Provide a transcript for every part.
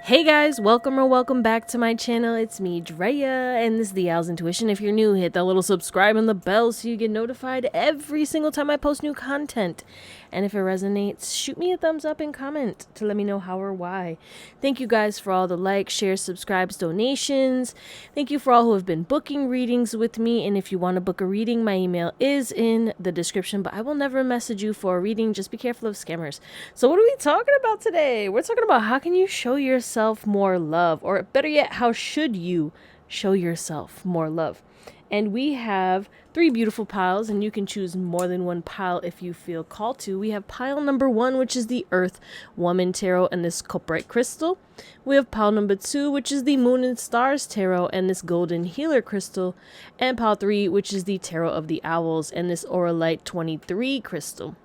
Hey guys, welcome or welcome back to my channel. It's me, Drea, and this is Theowlsintuition. If you're new, hit that little subscribe and the bell so you get notified every single time I post new content. And if it resonates, shoot me a thumbs up and comment to let me know how or why. Thank you guys for all the likes, shares, subscribes, donations. Thank you for all who have been booking readings with me. And if you want to book a reading, my email is in the description, but I will never message you for a reading. Just be careful of scammers. So what are we talking about today? We're talking about how can you show yourself more love, or better yet, how should you show yourself more love? And we have 3 beautiful piles, and you can choose more than one pile if you feel called to. We have pile number 1, which is the Earth Woman Tarot and this Copperite Crystal. We have pile number 2, which is the Moon and Stars Tarot and this Golden Healer Crystal. And pile 3, which is the Tarot of the Owls and this Owlet 23 Crystal.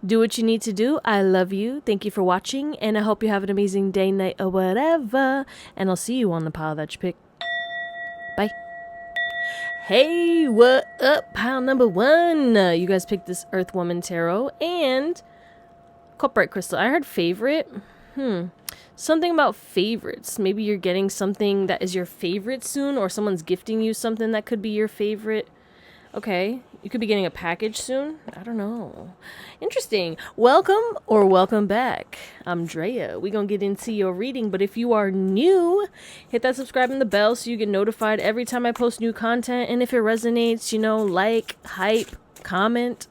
Do what you need to do. I love you. Thank you for watching, and I hope you have an amazing day, night, or whatever. And I'll see you on the pile that you pick. Bye. Hey, what up? Pile number 1. You guys picked this Earth Woman Tarot and Copperite Crystal. I heard favorite. Something about favorites. Maybe you're getting something that is your favorite soon, or someone's gifting you something that could be your favorite. Okay, you could be getting a package soon. I don't know. Interesting. Welcome or welcome back. I'm Drea. We're going to get into your reading, but if you are new, hit that subscribe and the bell so you get notified every time I post new content. And if it resonates, like, hype, comment.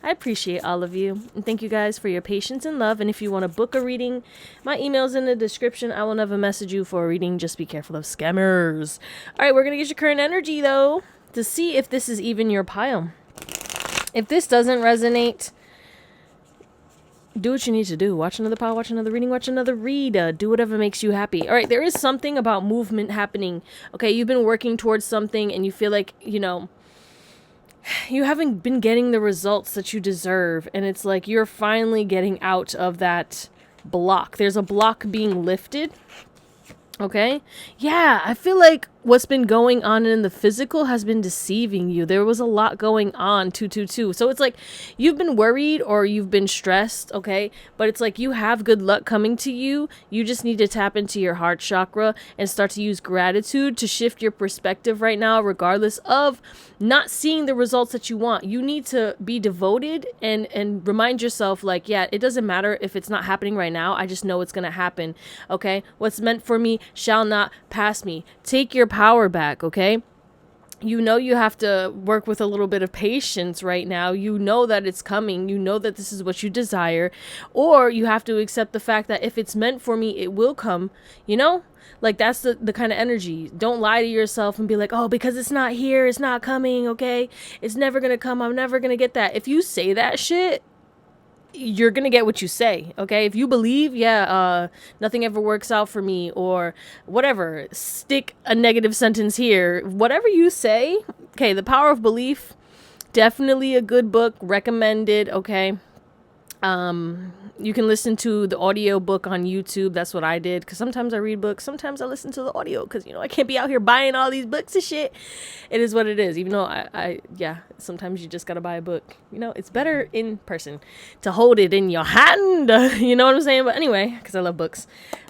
I appreciate all of you. And thank you guys for your patience and love. And if you want to book a reading, my email's in the description. I will never message you for a reading. Just be careful of scammers. All right, we're going to get your current energy, though, to see if this is even your pile. If this doesn't resonate, do what you need to do. Watch another pile, watch another reading, watch another read. Do whatever makes you happy. All right, there is something about movement happening. Okay, you've been working towards something and you feel like, you haven't been getting the results that you deserve. And it's like you're finally getting out of that block. There's a block being lifted. Okay? Yeah, I feel like what's been going on in the physical has been deceiving you. There was a lot going on, 222. So it's like you've been worried or you've been stressed, okay? But it's like you have good luck coming to you. You just need to tap into your heart chakra and start to use gratitude to shift your perspective right now, regardless of not seeing the results that you want. You need to be devoted and remind yourself, like, yeah, it doesn't matter if it's not happening right now. I just know it's going to happen, okay? What's meant for me shall not pass me. Take your power back, okay? You have to work with a little bit of patience right now. You know that it's coming. You know that this is what you desire. Or you have to accept the fact that if it's meant for me, it will come, Like, that's the kind of energy. Don't lie to yourself and be like, oh, because it's not here, it's not coming, okay? It's never going to come. I'm never going to get that. If you say that shit, you're gonna get what you say, okay? If you believe, nothing ever works out for me, or whatever, stick a negative sentence here. Whatever you say, okay, The Power of Belief, definitely a good book, recommended, okay? You can listen to the audio book on YouTube. That's what I did, because sometimes I read books, sometimes I listen to the audio, because I can't be out here buying all these books and shit. It is what it is, even though sometimes you just gotta buy a book. It's better in person to hold it in your hand. You know what I'm saying? But anyway, because I love books.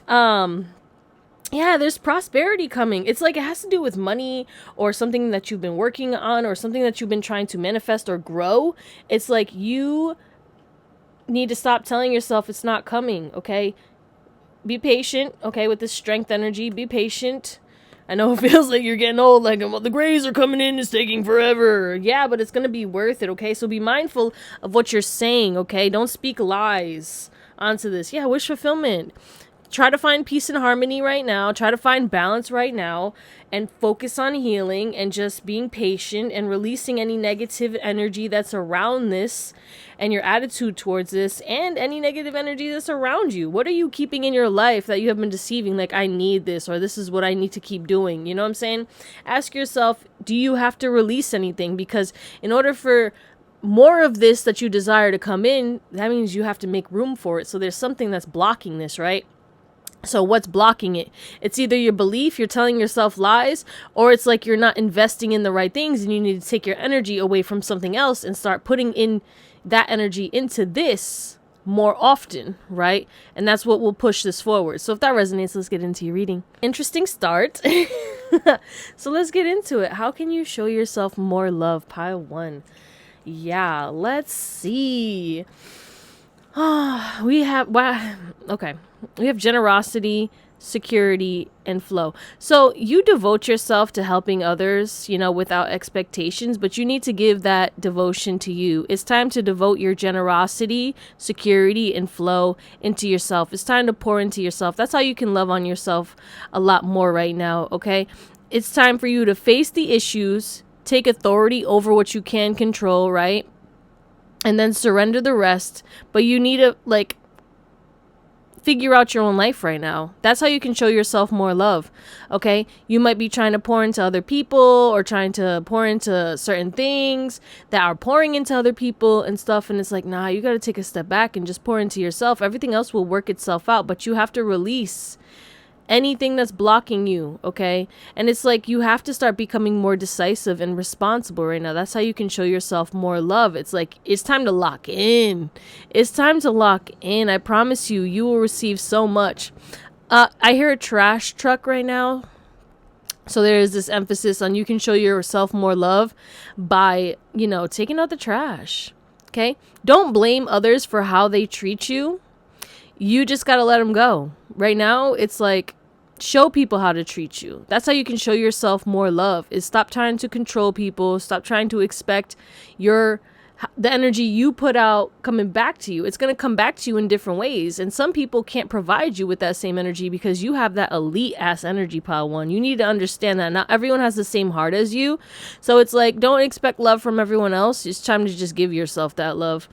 Yeah, there's prosperity coming. It's like it has to do with money or something that you've been working on or something that you've been trying to manifest or grow. It's like you need to stop telling yourself it's not coming, okay? Be patient, okay, with this strength energy. Be patient. I know it feels like you're getting old, like, well, the grays are coming in, it's taking forever. Yeah, but it's going to be worth it, okay? So be mindful of what you're saying, okay? Don't speak lies onto this. Yeah, wish fulfillment. Try to find peace and harmony right now. Try to find balance right now and focus on healing and just being patient and releasing any negative energy that's around this and your attitude towards this and any negative energy that's around you. What are you keeping in your life that you have been deceiving? Like, I need this, or this is what I need to keep doing. You know what I'm saying? Ask yourself, do you have to release anything? Because in order for more of this that you desire to come in, that means you have to make room for it. So there's something that's blocking this, right? So what's blocking it? It's either your belief, you're telling yourself lies, or it's like you're not investing in the right things and you need to take your energy away from something else and start putting in that energy into this more often, right? And that's what will push this forward. So if that resonates, let's get into your reading. Interesting start. So let's get into it. How can you show yourself more love? Pile 1. Yeah, let's see. We have generosity, security, and flow. So you devote yourself to helping others, without expectations, but you need to give that devotion to you. It's time to devote your generosity, security, and flow into yourself. It's time to pour into yourself. That's how you can love on yourself a lot more right now, okay? It's time for you to face the issues, take authority over what you can control, right? And then surrender the rest. But you need to, figure out your own life right now. That's how you can show yourself more love, okay? You might be trying to pour into other people or trying to pour into certain things that are pouring into other people and stuff. And it's like, nah, you got to take a step back and just pour into yourself. Everything else will work itself out, but you have to release anything that's blocking you, okay? And it's like you have to start becoming more decisive and responsible right now. That's how you can show yourself more love. It's like it's time to lock in. It's time to lock in. I promise you, you will receive so much. I hear a trash truck right now. So there is this emphasis on you can show yourself more love by, taking out the trash, okay? Don't blame others for how they treat you. You just got to let them go. Right now, it's like, show people how to treat you. That's how you can show yourself more love, is stop trying to control people. Stop trying to expect the energy you put out coming back to you. It's going to come back to you in different ways. And some people can't provide you with that same energy because you have that elite ass energy, pile 1. You need to understand that not everyone has the same heart as you. So it's like, don't expect love from everyone else. It's time to just give yourself that love.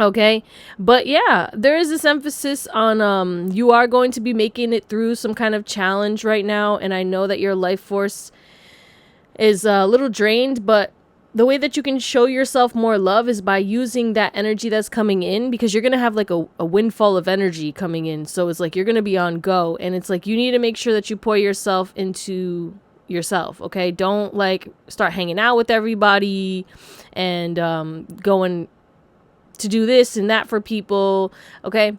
Okay, but yeah, there is this emphasis on you are going to be making it through some kind of challenge right now, and I know that your life force is a little drained, but the way that you can show yourself more love is by using that energy that's coming in, because you're going to have like a windfall of energy coming in. So it's like you're going to be on go, and it's like you need to make sure that you pour yourself into yourself, okay? Don't start hanging out with everybody and going to do this and that for people, okay?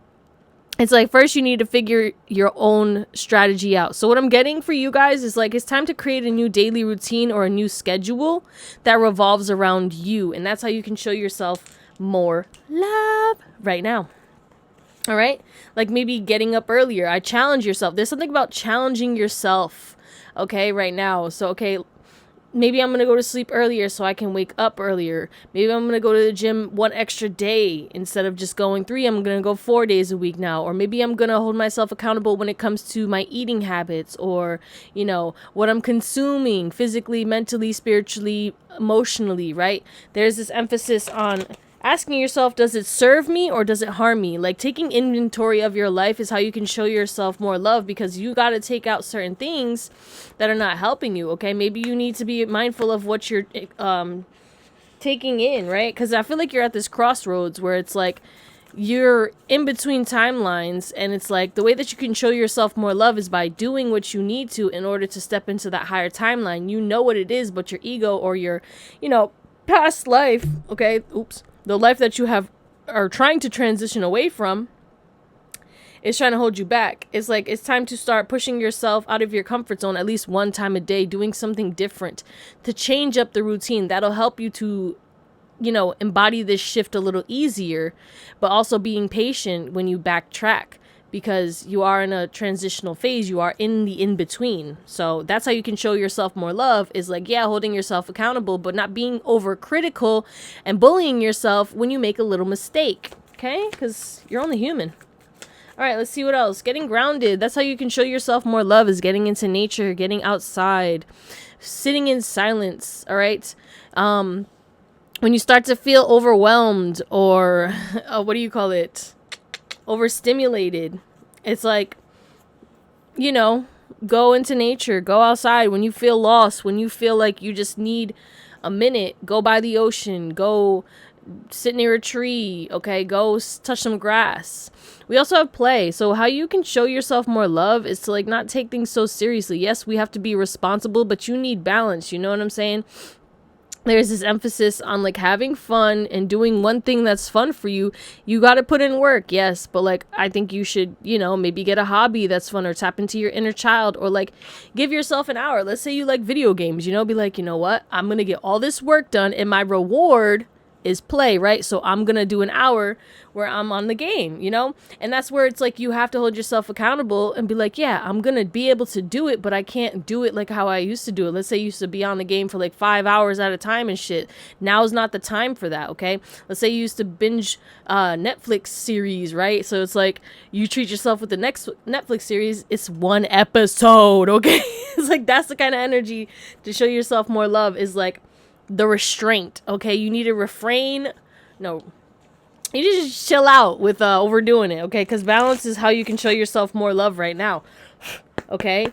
It's like first you need to figure your own strategy out. So what I'm getting for you guys is it's time to create a new daily routine or a new schedule that revolves around you, and that's how you can show yourself more love right now. All right, maybe getting up earlier. I challenge yourself. There's something about challenging yourself, okay, right now. So okay, maybe I'm going to go to sleep earlier so I can wake up earlier. Maybe I'm going to go to the gym 1 extra day. Instead of just going 3, I'm going to go 4 days a week now. Or maybe I'm going to hold myself accountable when it comes to my eating habits or, what I'm consuming physically, mentally, spiritually, emotionally, right? There's this emphasis on asking yourself, does it serve me or does it harm me? Taking inventory of your life is how you can show yourself more love, because you got to take out certain things that are not helping you, okay? Maybe you need to be mindful of what you're taking in, right? Because I feel like you're at this crossroads where it's like you're in between timelines, and it's like the way that you can show yourself more love is by doing what you need to in order to step into that higher timeline. You know what it is, but your ego or your, past life, okay? The life that you are trying to transition away from is trying to hold you back. It's like it's time to start pushing yourself out of your comfort zone at least one time a day, doing something different to change up the routine. That'll help you to, embody this shift a little easier, but also being patient when you backtrack, because you are in a transitional phase. You are in the in-between. So that's how you can show yourself more love, is holding yourself accountable, but not being overcritical and bullying yourself when you make a little mistake, okay? Because you're only human. All right, let's see what else. Getting grounded. That's how you can show yourself more love, is getting into nature, getting outside, sitting in silence, all right? When you start to feel overwhelmed or, overstimulated, it's like, go into nature, go outside. When you feel lost, when you feel like you just need a minute, go by the ocean, go sit near a tree, okay? Go touch some grass. We also have play. So how you can show yourself more love is to not take things so seriously. Yes, we have to be responsible, but you need balance. You know what I'm saying? there's this emphasis on like having fun and doing one thing that's fun for you. You got to put in work, yes, but like I think you should, you know, maybe get a hobby that's fun or tap into your inner child, or like give yourself an hour. Let's say you like video games, you know, be like, you know what, I'm gonna get all this work done and my reward is play, right? So I'm gonna do an hour where I'm on the game, you know? And that's where it's like you have to hold yourself accountable and be like, yeah, I'm gonna be able to do it, but I can't do it like how I used to do it. Let's say you used to be on the game for like 5 hours at a time and shit. Now's not the time for that, okay? Let's say you used to binge Netflix series, right? So it's like you treat yourself with the next Netflix series, it's one episode, okay? It's like that's the kind of energy to show yourself more love, is like the restraint, okay? You need to refrain. No, you need to just chill out with overdoing it, okay? Because balance is how you can show yourself more love right now, okay?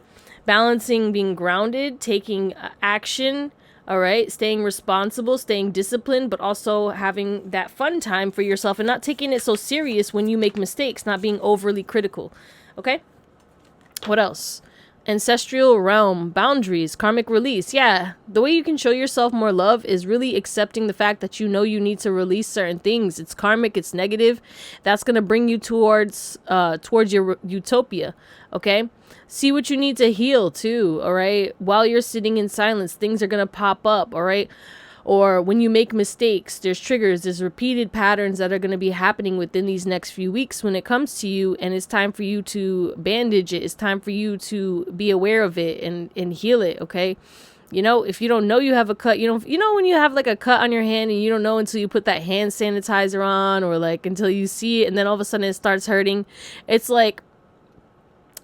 Balancing being grounded, taking action, all right? Staying responsible, staying disciplined, but also having that fun time for yourself and not taking it so serious when you make mistakes, not being overly critical, okay? What else? Ancestral realm, boundaries, karmic release. Yeah, the way you can show yourself more love is really accepting the fact that you know you need to release certain things. It's karmic, it's negative. That's going to bring you towards your utopia, okay? See what you need to heal too, all right? While you're sitting in silence, things are going to pop up, all right? Or when you make mistakes, there's triggers, there's repeated patterns that are going to be happening within these next few weeks when it comes to you. And it's time for you to bandage it. It's time for you to be aware of it and heal it, okay? You know, if you don't know you have a cut, you know when you have like a cut on your hand and you don't know until you put that hand sanitizer on, or like until you see it and then all of a sudden it starts hurting. It's like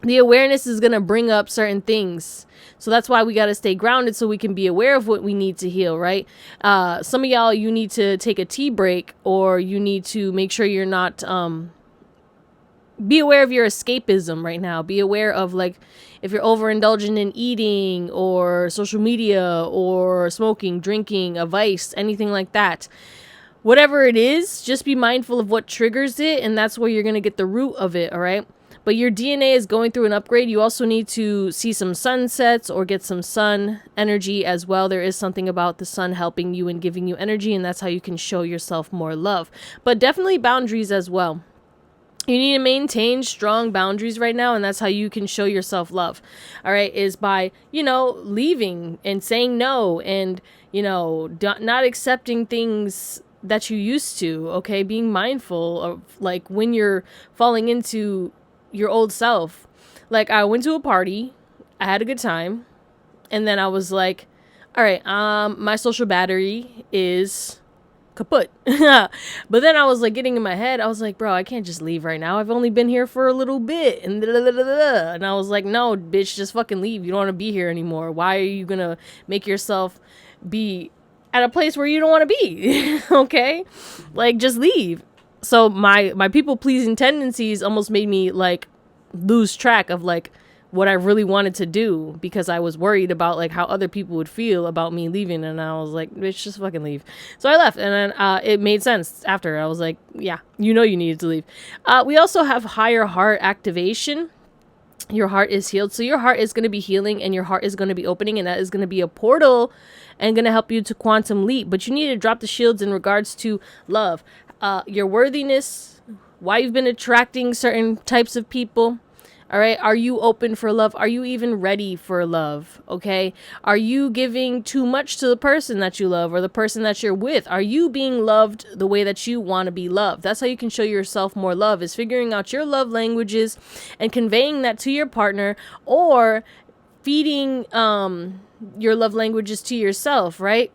the awareness is going to bring up certain things. So that's why we got to stay grounded so we can be aware of what we need to heal, right? Some of y'all, you need to take a tea break, or you need to make sure you're not, be aware of your escapism right now. Be aware of like, if you're overindulgent in eating or social media or smoking, drinking, a vice, anything like that. Whatever it is, just be mindful of what triggers it, and that's where you're going to get the root of it, all right? But your DNA is going through an upgrade. You also need to see some sunsets or get some sun energy as well. There is something about the sun helping you and giving you energy, and that's how you can show yourself more love. But definitely boundaries as well. You need to maintain strong boundaries right now, and that's how you can show yourself love. All right, is by, you know, leaving and saying no, and, you know, not accepting things that you used to, okay? Being mindful of like when you're falling into your old self. Like, I went to a party, I had a good time, and then I was like, all right, my social battery is kaput. But then I was like getting in my head, I was like, bro, I can't just leave right now. I've only been here for a little bit, and and I was like, no, bitch, just fucking leave. You don't want to be here anymore. Why are you gonna make yourself be at a place where you don't want to be? Okay, like, just leave. So my people pleasing tendencies almost made me like lose track of like what I really wanted to do, because I was worried about like how other people would feel about me leaving. And I was like, bitch, just fucking leave. So I left, and then it made sense after. I was like, yeah, you know you needed to leave. We also have higher heart activation. Your heart is healed. So your heart is going to be healing, and your heart is going to be opening, and that is going to be a portal and going to help you to quantum leap. But you need to drop the shields in regards to love. Your worthiness, why you've been attracting certain types of people. All right. Are you open for love? Are you even ready for love? Okay. Are you giving too much to the person that you love or the person that you're with? Are you being loved the way that you want to be loved? That's how you can show yourself more love, is figuring out your love languages and conveying that to your partner, or feeding your love languages to yourself, right?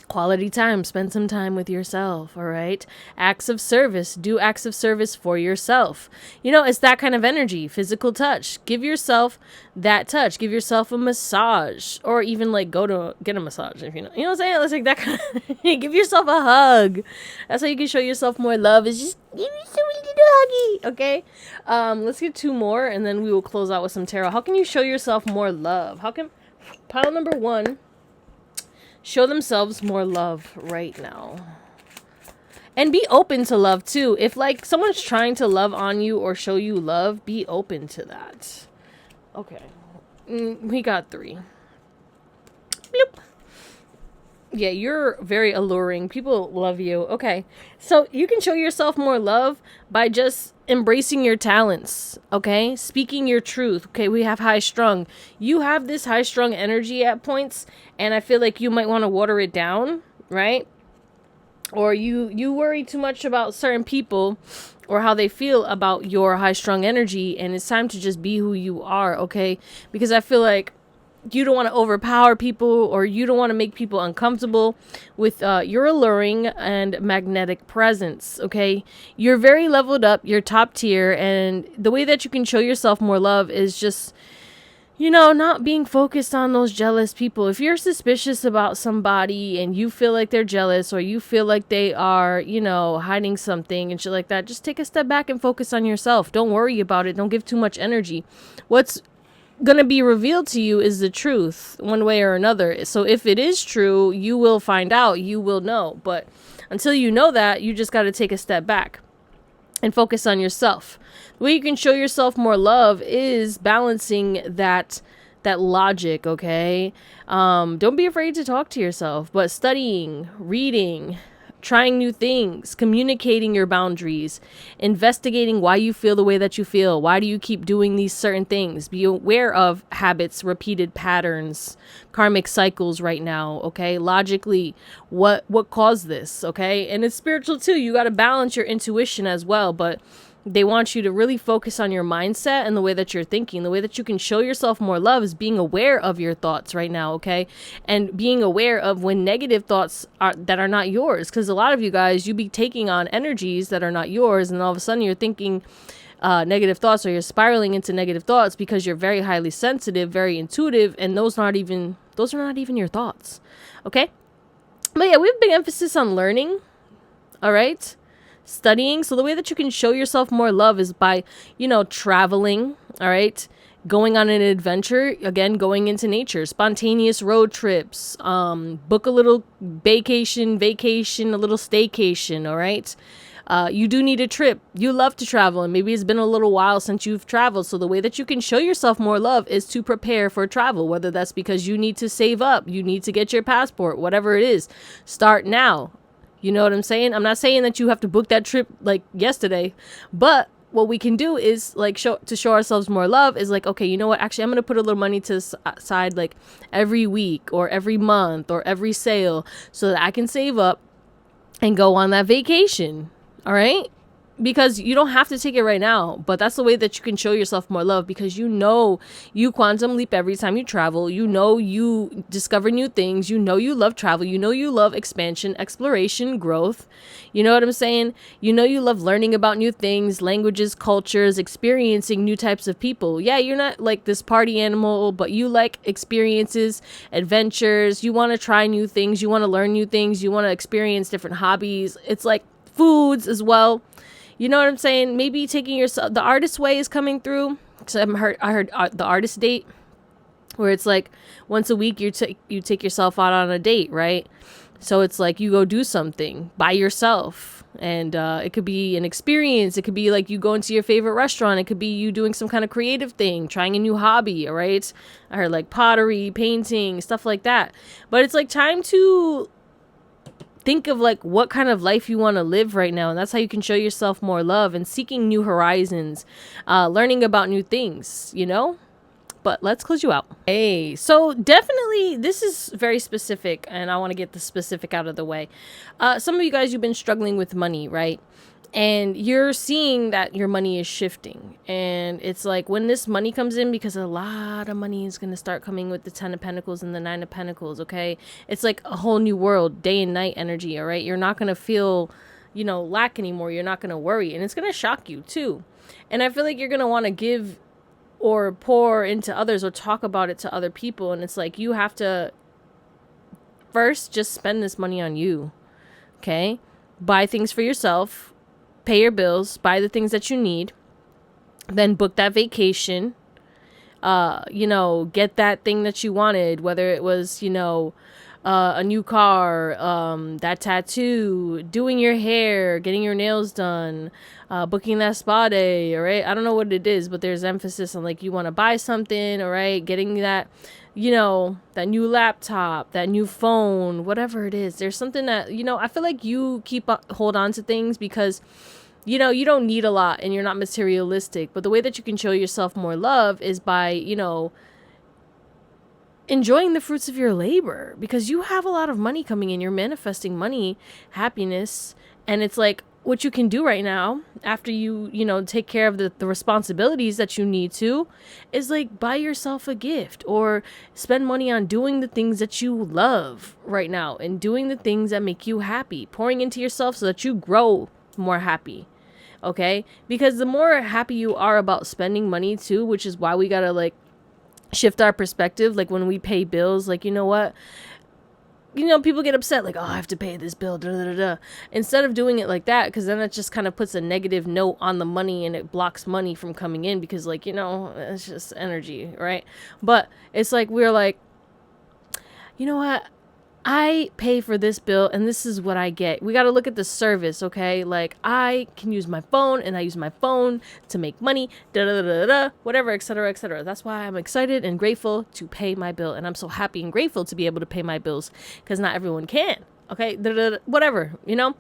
Quality time, spend some time with yourself, all right? Acts of service, do acts of service for yourself. You know, it's that kind of energy, physical touch. Give yourself that touch. Give yourself a massage, or even like go to get a massage if you know. You know what I'm saying? It's like that kind of give yourself a hug. That's how you can show yourself more love, is just give yourself a little huggy, okay? Let's get 2 more and then we will close out with some tarot. How can you show yourself more love? How can pile number 1 show themselves more love right now? And be open to love too. If like someone's trying to love on you or show you love, be open to that. Okay. We got 3. Bloop. Yeah, you're very alluring. People love you. Okay. So you can show yourself more love by just embracing your talents. Okay. Speaking your truth. Okay. We have high strung. You have this high strung energy at points, and I feel like you might want to water it down, right? Or you worry too much about certain people or how they feel about your high strung energy, and it's time to just be who you are. Okay. Because I feel like you don't want to overpower people, or you don't want to make people uncomfortable with your alluring and magnetic presence. Okay, you're very leveled up, you're top tier, and the way that you can show yourself more love is just, not being focused on those jealous people. If you're suspicious about somebody and you feel like they're jealous, or you feel like they are, hiding something and shit like that, just take a step back and focus on yourself. Don't worry about it. Don't give too much energy. What's gonna be revealed to you is the truth, one way or another. So if it is true, you will find out, you will know. But until you know that, you just got to take a step back and focus on yourself. The way you can show yourself more love is balancing that logic. Okay, don't be afraid to talk to yourself, but studying, reading, trying new things, communicating your boundaries, investigating why you feel the way that you feel. Why do you keep doing these certain things? Be aware of habits, repeated patterns, karmic cycles right now. Okay, logically, what caused this? Okay, and it's spiritual too. You got to balance your intuition as well, but they want you to really focus on your mindset and the way that you're thinking. The way that you can show yourself more love is being aware of your thoughts right now, okay? And being aware of when negative thoughts that are not yours. Because a lot of you guys, you be taking on energies that are not yours, and all of a sudden you're thinking negative thoughts, or you're spiraling into negative thoughts because you're very highly sensitive, very intuitive, and those are not even your thoughts, okay? But yeah, we have a big emphasis on learning, all right? Studying. So the way that you can show yourself more love is by, traveling, all right? Going on an adventure, again, going into nature, spontaneous road trips, book a little vacation, a little staycation, all right? You do need a trip. You love to travel, and maybe it's been a little while since you've traveled. So the way that you can show yourself more love is to prepare for travel, whether that's because you need to save up, you need to get your passport, whatever it is. Start now. You know what I'm saying? I'm not saying that you have to book that trip like yesterday, but what we can do is like show ourselves more love is like, okay, you know what? Actually, I'm going to put a little money to the side like every week or every month or every sale so that I can save up and go on that vacation. All right? Because you don't have to take it right now, but that's the way that you can show yourself more love, because you quantum leap every time you travel. You discover new things. You love travel. You love expansion, exploration, growth. You know what I'm saying? You love learning about new things, languages, cultures, experiencing new types of people. Yeah, you're not like this party animal, but you like experiences, adventures. You want to try new things. You want to learn new things. You want to experience different hobbies. It's like foods as well. You know what I'm saying? Maybe taking yourself, the artist way is coming through. So I heard the artist date, where it's like once a week you take yourself out on a date, right? So it's like you go do something by yourself, and it could be an experience. It could be like you go into your favorite restaurant. It could be you doing some kind of creative thing, trying a new hobby, all right? I heard like pottery, painting, stuff like that. But it's like time to think of like what kind of life you want to live right now, and that's how you can show yourself more love, and seeking new horizons, learning about new things, but let's close you out. Hey, so definitely this is very specific, and I want to get the specific out of the way. Some of you guys, you've been struggling with money, right? And you're seeing that your money is shifting, and it's like when this money comes in, because a lot of money is going to start coming with the 10 of Pentacles and the 9 of Pentacles. Okay, it's like a whole new world, day and night energy. All right, you're not going to feel lack anymore. You're not going to worry, and it's going to shock you too. And I feel like you're going to want to give or pour into others or talk about it to other people, and it's like you have to first just spend this money on you. Okay, buy things for yourself, pay your bills, buy the things that you need, then book that vacation, get that thing that you wanted, whether it was, a new car, that tattoo, doing your hair, getting your nails done, booking that spa day, all right? I don't know what it is, but there's emphasis on like you want to buy something, all right? Getting that, you know, that new laptop, that new phone, whatever it is. There's something that, you know, I feel like you hold on to things because, you know, you don't need a lot and you're not materialistic. But the way that you can show yourself more love is by, you know, enjoying the fruits of your labor, because you have a lot of money coming in. You're manifesting money, happiness, and it's like what you can do right now after you know, take care of the responsibilities that you need to is like buy yourself a gift or spend money on doing the things that you love right now and doing the things that make you happy, pouring into yourself so that you grow more happy. Okay? Because the more happy you are about spending money too, which is why we gotta like shift our perspective. Like when we pay bills, like, you know what, you know, people get upset like, oh, I have to pay this bill, da, da, da, da. Instead of doing it like that, because then it just kind of puts a negative note on the money and it blocks money from coming in, because like, you know, it's just energy, right? But it's like we're like, you know what, I pay for this bill and this is what I get. We got to look at the service, okay? Like I can use my phone and I use my phone to make money, da da da da, da, whatever, etc., etc. That's why I'm excited and grateful to pay my bill, and I'm so happy and grateful to be able to pay my bills, because not everyone can, okay? Da, da, da, whatever, you know?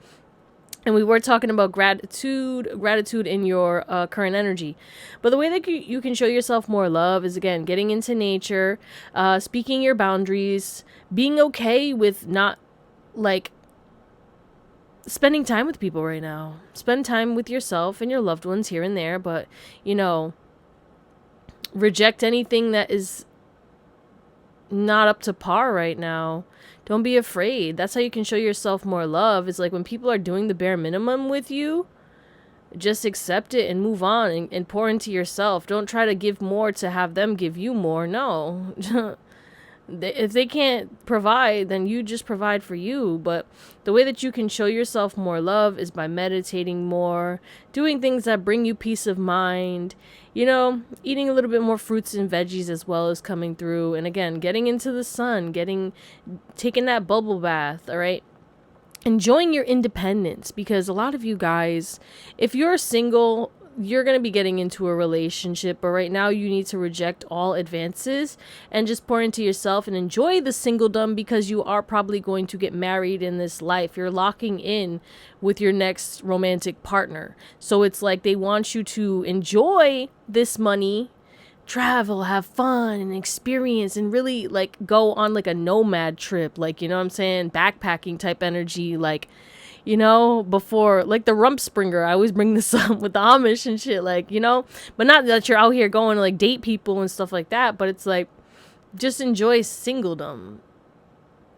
And we were talking about gratitude in your current energy. But the way that you can show yourself more love is, again, getting into nature, speaking your boundaries, being okay with not, like, spending time with people right now. Spend time with yourself and your loved ones here and there, but, you know, reject anything that is not up to par right now. Don't be afraid. That's how you can show yourself more love. It's like when people are doing the bare minimum with you, just accept it and move on and pour into yourself. Don't try to give more to have them give you more. No. If they can't provide, then you just provide for you. But the way that you can show yourself more love is by meditating more, doing things that bring you peace of mind, you know, eating a little bit more fruits and veggies as well as coming through. And again, getting into the sun, taking that bubble bath, all right? Enjoying your independence, because a lot of you guys, if you're single, you're going to be getting into a relationship, but right now you need to reject all advances and just pour into yourself and enjoy the singledom, because you are probably going to get married in this life. You're locking in with your next romantic partner. So it's like they want you to enjoy this money, travel, have fun and experience, and really like go on like a nomad trip, like, you know what I'm saying, backpacking type energy, like, you know, before, like the Rumspringa. I always bring this up with the Amish and shit, like, you know, but not that you're out here going to like date people and stuff like that, but it's like, just enjoy singledom.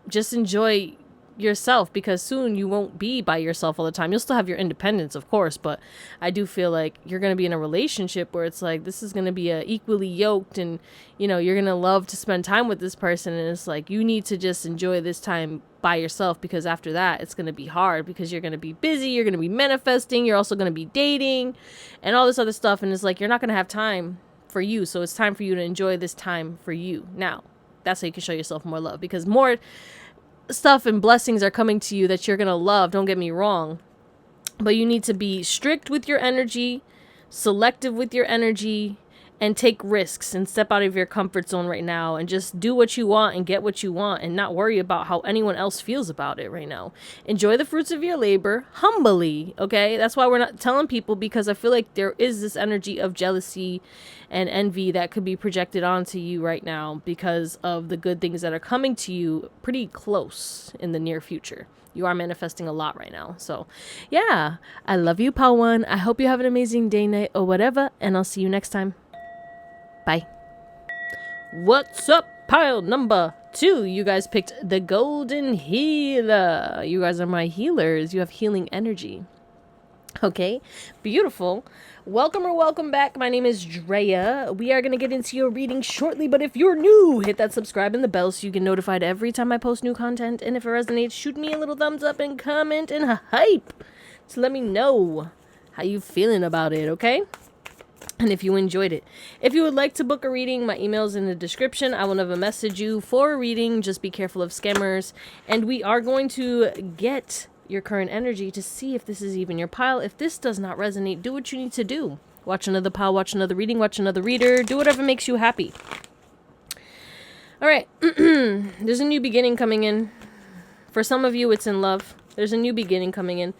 Just enjoy yourself, because soon you won't be by yourself all the time. You'll still have your independence, of course, but I do feel like you're going to be in a relationship where it's like, this is going to be equally yoked, and, you know, you're going to love to spend time with this person, and it's like, you need to just enjoy this time by yourself, because after that it's going to be hard, because you're going to be busy, you're going to be manifesting, you're also going to be dating and all this other stuff, and it's like, you're not going to have time for you. So it's time for you to enjoy this time for you now. That's how you can show yourself more love, because more stuff and blessings are coming to you that you're gonna love, don't get me wrong, but you need to be strict with your energy, selective with your energy, and take risks and step out of your comfort zone right now and just do what you want and get what you want and not worry about how anyone else feels about it right now. Enjoy the fruits of your labor humbly, okay? That's why we're not telling people, because I feel like there is this energy of jealousy and envy that could be projected onto you right now because of the good things that are coming to you pretty close in the near future. You are manifesting a lot right now. So, yeah, I love you, Pawan. I hope you have an amazing day, night, or whatever, and I'll see you next time. Bye. What's up, pile number 2? You guys picked the Golden Healer. You guys are my healers. You have healing energy. Okay, beautiful. Welcome or welcome back. My name is Drea. We are going to get into your reading shortly, but if you're new, hit that subscribe and the bell so you get notified every time I post new content. And if it resonates, shoot me a little thumbs up and comment and hype to let me know how you feeling about it, okay? and if you enjoyed it. If you would like to book a reading, my email is in the description. I will never message you for a reading. Just be careful of scammers. And we are going to get your current energy to see if this is even your pile. If this does not resonate, do what you need to do. Watch another pile, watch another reading, watch another reader. Do whatever makes you happy. All right. There's a new beginning coming in. For some of you, it's in love. There's a new beginning coming in.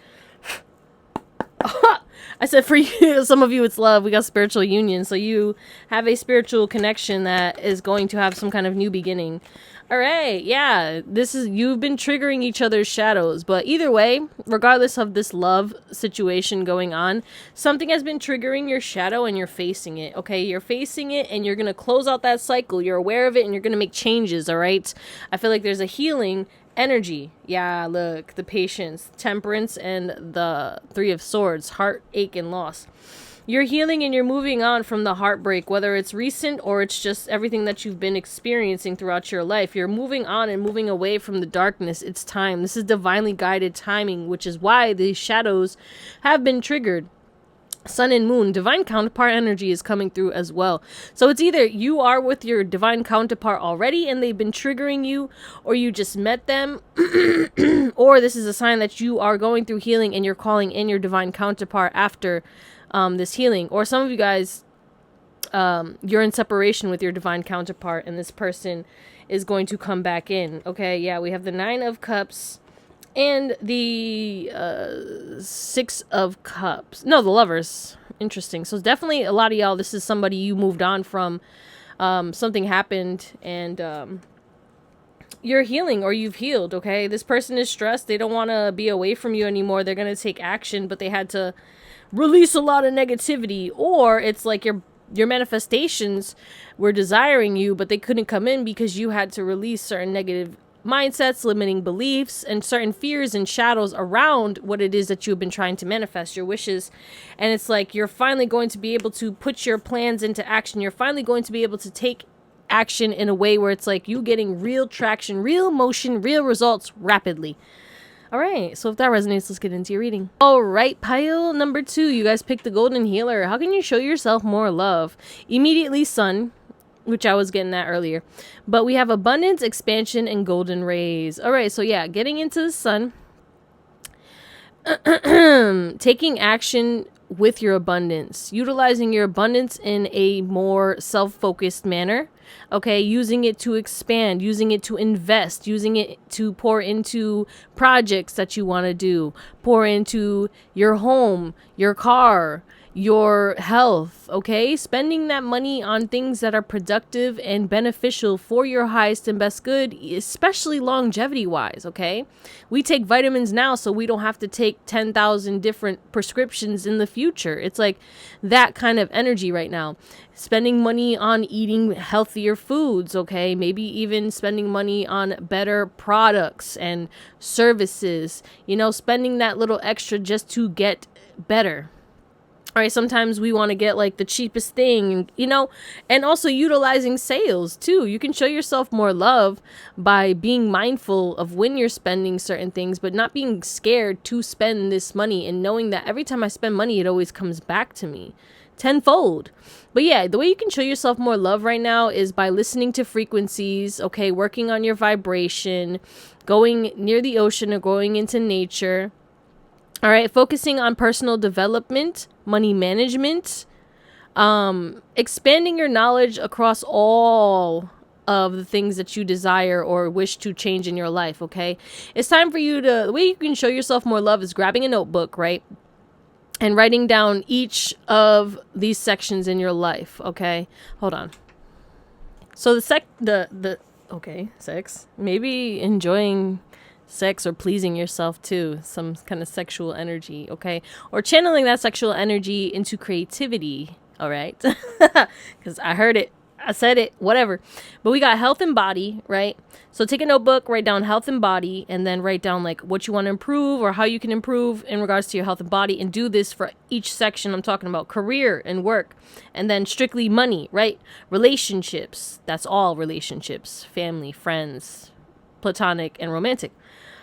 I said for you, some of you it's love. We got spiritual union. So you have a spiritual connection that is going to have some kind of new beginning. All right. Yeah. You've been triggering each other's shadows. But either way, regardless of this love situation going on, something has been triggering your shadow and you're facing it. Okay. You're facing it and you're going to close out that cycle. You're aware of it and you're going to make changes. All right. I feel like there's a healing energy. Yeah, look, the patience, temperance, and the Three of Swords, heartache and loss. You're healing and you're moving on from the heartbreak, whether it's recent or it's just everything that you've been experiencing throughout your life. You're moving on and moving away from the darkness. It's time. This is divinely guided timing, which is why these shadows have been triggered. Sun and moon, divine counterpart energy is coming through as well. So it's either you are with your divine counterpart already and they've been triggering you, or you just met them, or this is a sign that you are going through healing and you're calling in your divine counterpart after this healing. Or some of you guys, you're in separation with your divine counterpart and this person is going to come back in. Okay, yeah, we have the Nine of Cups and the Six of Cups. No, the Lovers. Interesting. So definitely a lot of y'all, this is somebody you moved on from. Something happened and you're healing or you've healed, okay? This person is stressed. They don't want to be away from you anymore. They're going to take action, but they had to release a lot of negativity. Or it's like your manifestations were desiring you, but they couldn't come in because you had to release certain negative mindsets, limiting beliefs, and certain fears and shadows around what it is that you've been trying to manifest, your wishes. And it's like you're finally going to be able to put your plans into action. You're finally going to be able to take action in a way where it's like you getting real traction, real motion, real results rapidly. All right, so if that resonates, let's get into your reading. All right, pile number 2, you guys picked the Golden Healer. How can you show yourself more love? Immediately, Sun, which I was getting at earlier. But we have abundance, expansion, and golden rays. All right, so yeah, getting into the Sun. Taking action with your abundance. Utilizing your abundance in a more self-focused manner. Okay, using it to expand, using it to invest, using it to pour into projects that you want to do. Pour into your home, your car, your health, okay? Spending that money on things that are productive and beneficial for your highest and best good, especially longevity wise, okay? We take vitamins now so we don't have to take 10,000 different prescriptions in the future. It's like that kind of energy right now. Spending money on eating healthier foods, okay? Maybe even spending money on better products and services, you know, spending that little extra just to get better. All right, sometimes we want to get like the cheapest thing, you know, and also utilizing sales too. You can show yourself more love by being mindful of when you're spending certain things, but not being scared to spend this money and knowing that every time I spend money, it always comes back to me tenfold. But yeah, the way you can show yourself more love right now is by listening to frequencies, okay, working on your vibration, going near the ocean or going into nature. All right, focusing on personal development, money management, expanding your knowledge across all of the things that you desire or wish to change in your life, okay? It's time for you to, the way you can show yourself more love is grabbing a notebook, right? And writing down each of these sections in your life, okay? Hold on. So sex, maybe enjoying sex or pleasing yourself too, some kind of sexual energy, okay? Or channeling that sexual energy into creativity, all right? Because I heard it, I said it, whatever. But we got health and body, right? So take a notebook, write down health and body, and then write down like what you want to improve or how you can improve in regards to your health and body, and do this for each section. I'm talking about career and work, and then strictly money, right? Relationships, that's all relationships, family, friends, platonic, and romantic.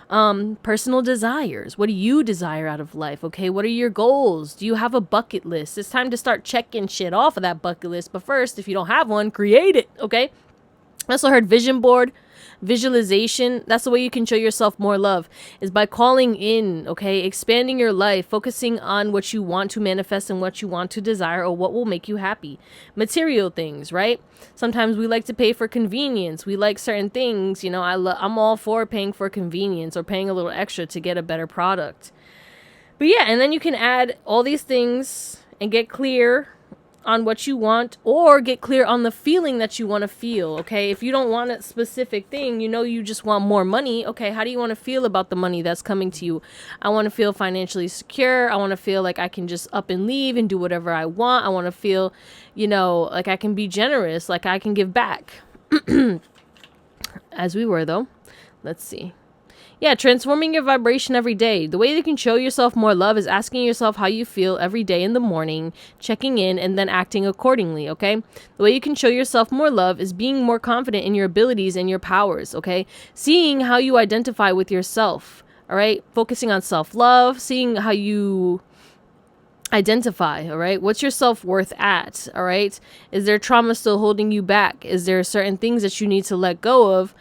Personal desires. What do you desire out of life? Okay, what are your goals? Do you have a bucket list? It's time to start checking shit off of that bucket list. But first, if you don't have one, create it. Okay. I also heard vision board, visualization. That's the way you can show yourself more love, is by calling in, okay, expanding your life, focusing on what you want to manifest and what you want to desire, or what will make you happy. Material things, right? Sometimes we like to pay for convenience. We like certain things, you know. I'm all for paying for convenience or paying a little extra to get a better product. But yeah, and then you can add all these things and get clear on what you want, or get clear on the feeling that you want to feel. Okay, if you don't want a specific thing, you know, you just want more money. Okay, how do you want to feel about the money that's coming to you? I want to feel financially secure. I want to feel like I can just up and leave and do whatever I want. I want to feel, you know, like I can be generous, like I can give back. As we were, though. Let's see. Yeah, transforming your vibration every day. The way you can show yourself more love is asking yourself how you feel every day in the morning, checking in, and then acting accordingly, okay? The way you can show yourself more love is being more confident in your abilities and your powers, okay? Seeing how you identify with yourself, all right? Focusing on self-love, seeing how you identify, all right? What's your self-worth at, all right? Is there trauma still holding you back? Is there certain things that you need to let go of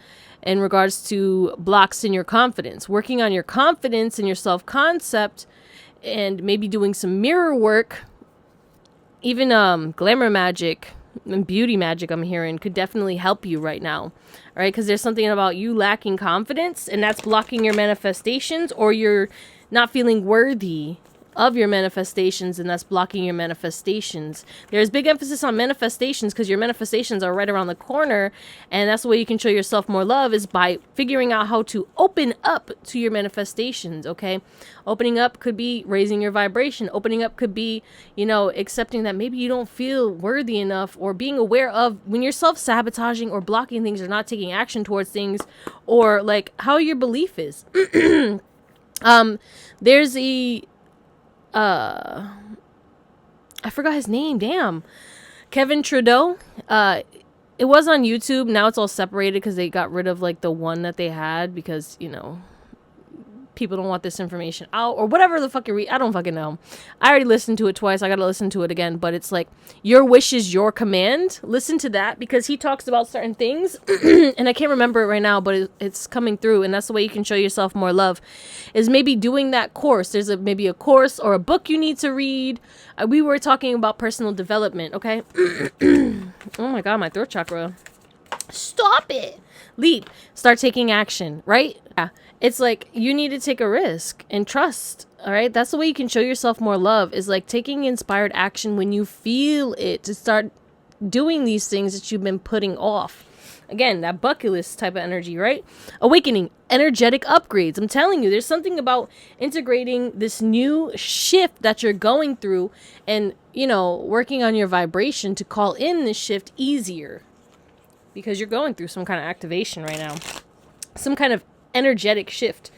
in regards to blocks in your confidence? Working on your confidence and your self-concept, and maybe doing some mirror work, even glamour magic and beauty magic, I'm hearing, could definitely help you right now. All right, because there's something about you lacking confidence, and that's blocking your manifestations, or you're not feeling worthy of your manifestations, and that's blocking your manifestations. There's big emphasis on manifestations because your manifestations are right around the corner, and that's the way you can show yourself more love, is by figuring out how to open up to your manifestations. Okay, opening up could be raising your vibration. Opening up could be, you know, accepting that maybe you don't feel worthy enough, or being aware of when you're self-sabotaging or blocking things or not taking action towards things, or like how your belief is. There's I forgot his name. Damn. Kevin Trudeau. It was on YouTube. Now it's all separated because they got rid of like the one that they had because, you know, people don't want this information out or whatever the fuck I don't fucking know. I already listened to it twice. I gotta listen to it again. But it's like, your wish is your command. Listen to that, because he talks about certain things and I can't remember it right now, but it's coming through, and that's the way you can show yourself more love, is maybe doing that course. There's maybe a course or a book you need to read. We were talking about personal development, okay? Oh my god, my throat chakra. Stop it. Leap. Start taking action, right? Yeah. It's like you need to take a risk and trust, all right? That's the way you can show yourself more love, is like taking inspired action when you feel it, to start doing these things that you've been putting off. Again, that bucket list type of energy, right? Awakening, energetic upgrades. I'm telling you, there's something about integrating this new shift that you're going through and, you know, working on your vibration to call in this shift easier, because you're going through some kind of activation right now. Some kind of energetic shift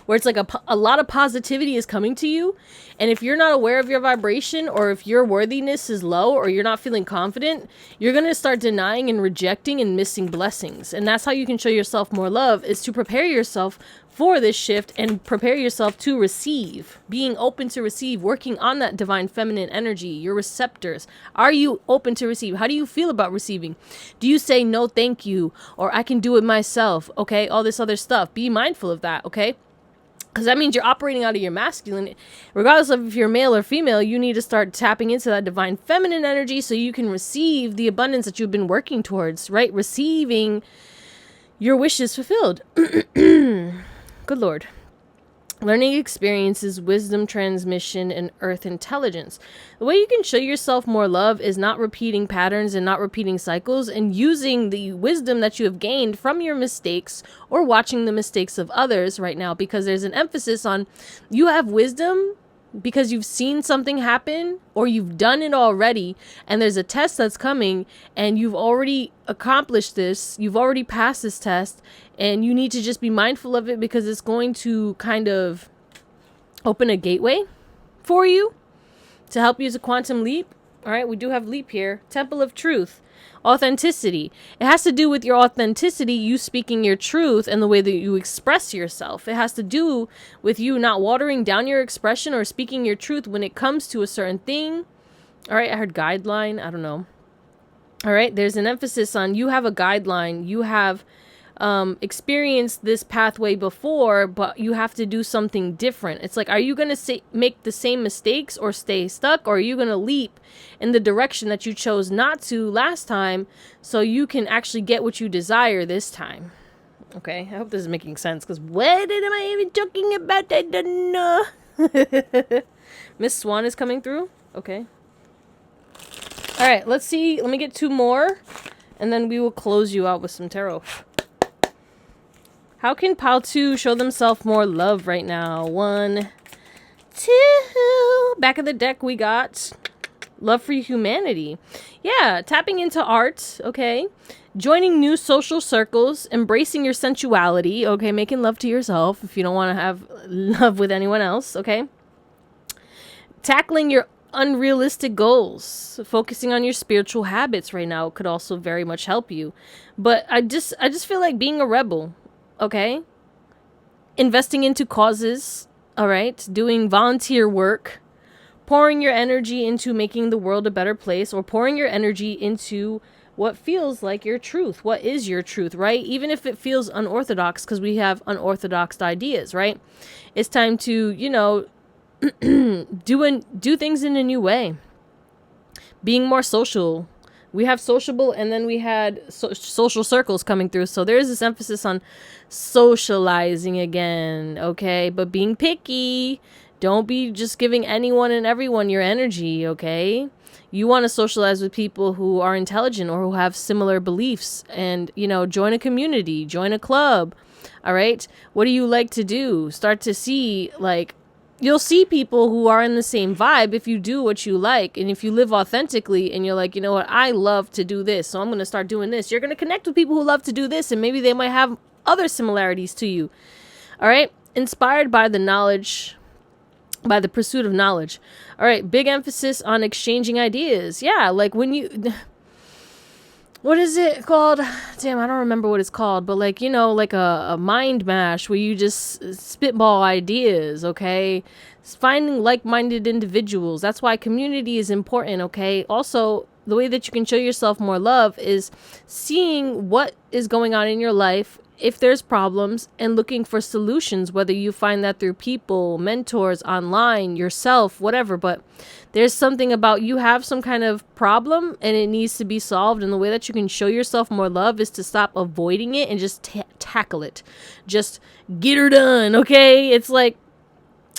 where it's like a lot of positivity is coming to you, and if you're not aware of your vibration, or if your worthiness is low, or you're not feeling confident, you're going to start denying and rejecting and missing blessings. And that's how you can show yourself more love, is to prepare yourself for this shift and prepare yourself to receive, being open to receive, working on that divine feminine energy, your receptors. Are you open to receive? How do you feel about receiving? Do you say no thank you, or I can do it myself? Okay, all this other stuff. Be mindful of that, okay? Because that means you're operating out of your masculine. Regardless of if you're male or female, you need to start tapping into that divine feminine energy so you can receive the abundance that you've been working towards, right? Receiving your wishes fulfilled. Good Lord. Learning experiences, wisdom transmission, and earth intelligence. The way you can show yourself more love is not repeating patterns and not repeating cycles, and using the wisdom that you have gained from your mistakes or watching the mistakes of others right now, because there's an emphasis on you have wisdom because you've seen something happen or you've done it already, and there's a test that's coming and you've already accomplished this, you've already passed this test, and you need to just be mindful of it because it's going to kind of open a gateway for you to help you to quantum leap. All right, we do have leap here. Temple of Truth. Authenticity. It has to do with your authenticity, you speaking your truth and the way that you express yourself. It has to do with you not watering down your expression or speaking your truth when it comes to a certain thing. All right, I heard guideline. I don't know. All right, there's an emphasis on you have a guideline. You have experienced this pathway before, but you have to do something different. It's like, are you going to make the same mistakes or stay stuck? Or are you going to leap in the direction that you chose not to last time so you can actually get what you desire this time? Okay, I hope this is making sense, because what am I even talking about? I don't know. Miss Swan is coming through. Okay. All right, let's see. Let me get 2 more, and then we will close you out with some tarot. How can Pal 2 show themselves more love right now? 1, 2. Back of the deck, we got love for humanity. Yeah, tapping into art, okay? Joining new social circles, embracing your sensuality, okay? Making love to yourself if you don't want to have love with anyone else, okay? Tackling your unrealistic goals, focusing on your spiritual habits right now could also very much help you. But I just feel like being a rebel. Okay, investing into causes, all right, doing volunteer work, pouring your energy into making the world a better place, or pouring your energy into what feels like your truth. What is your truth, right? Even if it feels unorthodox, because we have unorthodox ideas, right? It's time to, you know, do things in a new way. Being more social. We have sociable, and then we had social circles coming through. So there is this emphasis on socializing again, okay? But being picky. Don't be just giving anyone and everyone your energy, okay? You want to socialize with people who are intelligent or who have similar beliefs, and, you know, join a community, join a club, all right? What do you like to do? Start to see, like, you'll see people who are in the same vibe if you do what you like. And if you live authentically and you're like, you know what, I love to do this, so I'm going to start doing this. You're going to connect with people who love to do this, and maybe they might have other similarities to you. All right. Inspired by the knowledge, by the pursuit of knowledge. All right. Big emphasis on exchanging ideas. Yeah. Like when you... What is it called? Damn, I don't remember what it's called. But, like, you know, like a mind mash where you just spitball ideas, okay? It's finding like-minded individuals. That's why community is important, okay? Also, the way that you can show yourself more love is seeing what is going on in your life, if there's problems, and looking for solutions, whether you find that through people, mentors, online, yourself, whatever. But there's something about you have some kind of problem and it needs to be solved. And the way that you can show yourself more love is to stop avoiding it and just tackle it. Just get her done, okay? It's like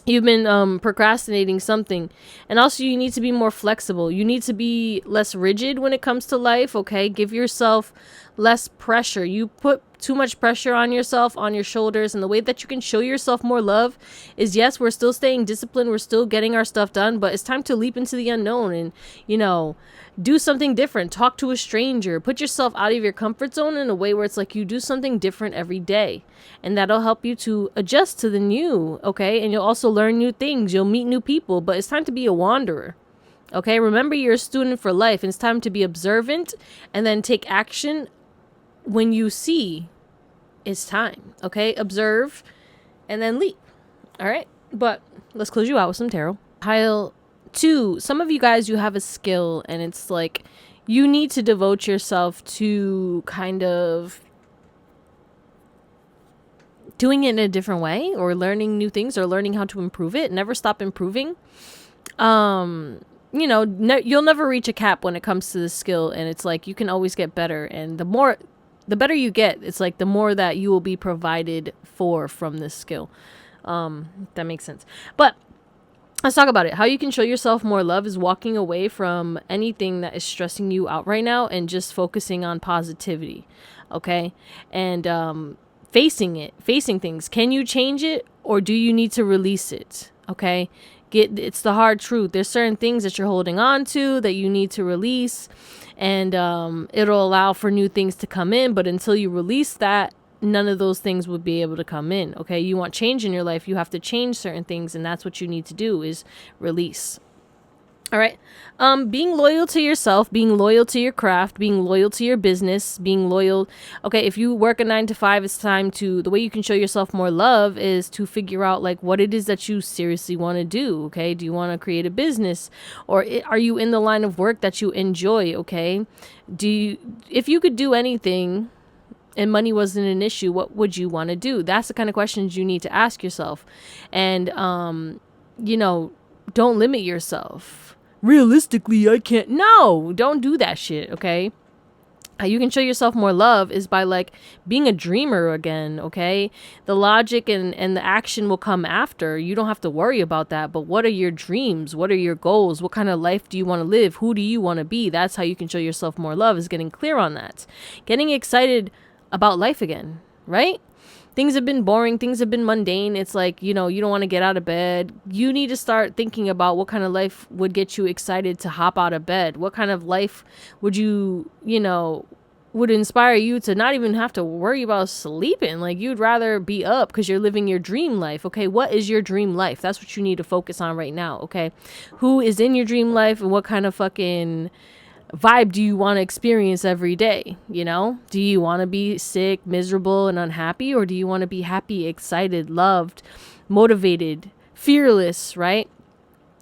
you've been procrastinating something. And also you need to be more flexible. You need to be less rigid when it comes to life, okay? Give yourself less pressure. You put too much pressure on yourself, on your shoulders. And the way that you can show yourself more love is, yes, we're still staying disciplined. We're still getting our stuff done, but it's time to leap into the unknown and, you know, do something different. Talk to a stranger. Put yourself out of your comfort zone in a way where it's like you do something different every day. And that'll help you to adjust to the new, okay? And you'll also learn new things. You'll meet new people, but it's time to be a wanderer. Okay? Remember, you're a student for life, and it's time to be observant and then take action when you see it's time. Okay? Observe and then leap. All right? But let's close you out with some tarot. Pile 2. Some of you guys, you have a skill, and it's like you need to devote yourself to kind of doing it in a different way, or learning new things, or learning how to improve it. Never stop improving. You know, you'll never reach a cap when it comes to this skill, and it's like you can always get better. And the better you get, it's like the more that you will be provided for from this skill. That makes sense. But let's talk about it. How you can show yourself more love is walking away from anything that is stressing you out right now and just focusing on positivity. Okay? And facing things. Can you change it, or do you need to release it? Okay? It's the hard truth. There's certain things that you're holding on to that you need to release, and it'll allow for new things to come in. But until you release that, none of those things would be able to come in. Okay? You want change in your life, you have to change certain things, and that's what you need to do, is release. All right. Being loyal to yourself, being loyal to your craft, being loyal to your business, being loyal. Okay, if you work a 9 to 5, it's time to, the way you can show yourself more love is to figure out like what it is that you seriously want to do. Okay. Do you want to create a business, or are you in the line of work that you enjoy? Okay. If you could do anything and money wasn't an issue, what would you want to do? That's the kind of questions you need to ask yourself. And, don't limit yourself. Realistically, I can't. No, don't do that shit, okay? How you can show yourself more love is by like being a dreamer again, okay? The logic and the action will come after. You don't have to worry about that. But what are your dreams? What are your goals? What kind of life do you want to live? Who do you want to be? That's how you can show yourself more love, is getting clear on that. Getting excited about life again, right? Things have been boring. Things have been mundane. It's like, you don't want to get out of bed. You need to start thinking about what kind of life would get you excited to hop out of bed. What kind of life would would inspire you to not even have to worry about sleeping. Like, you'd rather be up because you're living your dream life. Okay, what is your dream life? That's what you need to focus on right now. Okay, who is in your dream life, and what kind of fucking vibe do you want to experience every day? Do you want to be sick, miserable, and unhappy, or do you want to be happy, excited, loved, motivated, fearless, right?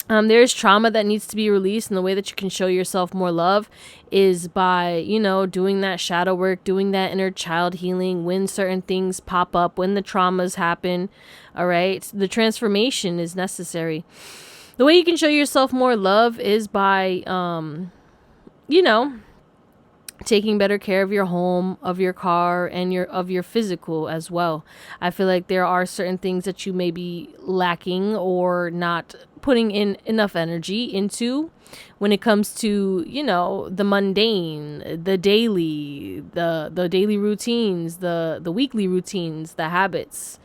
There's trauma that needs to be released, and the way that you can show yourself more love is by, doing that shadow work, doing that inner child healing when certain things pop up, when the traumas happen. All right, the transformation is necessary. The way you can show yourself more love is by taking better care of your home, of your car, and of your physical as well. I feel like there are certain things that you may be lacking or not putting in enough energy into when it comes to, the mundane, the daily, the daily routines, the weekly routines, the habits,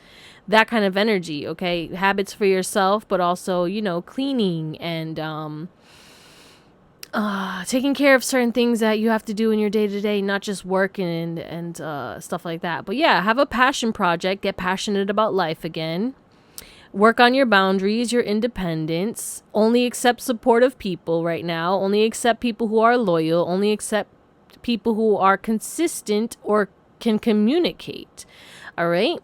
that kind of energy. Okay, habits for yourself, but also, cleaning and taking care of certain things that you have to do in your day-to-day, not just work and stuff like that. But yeah, have a passion project, get passionate about life again, work on your boundaries, your independence, only accept supportive people right now, only accept people who are loyal, only accept people who are consistent or can communicate. All right,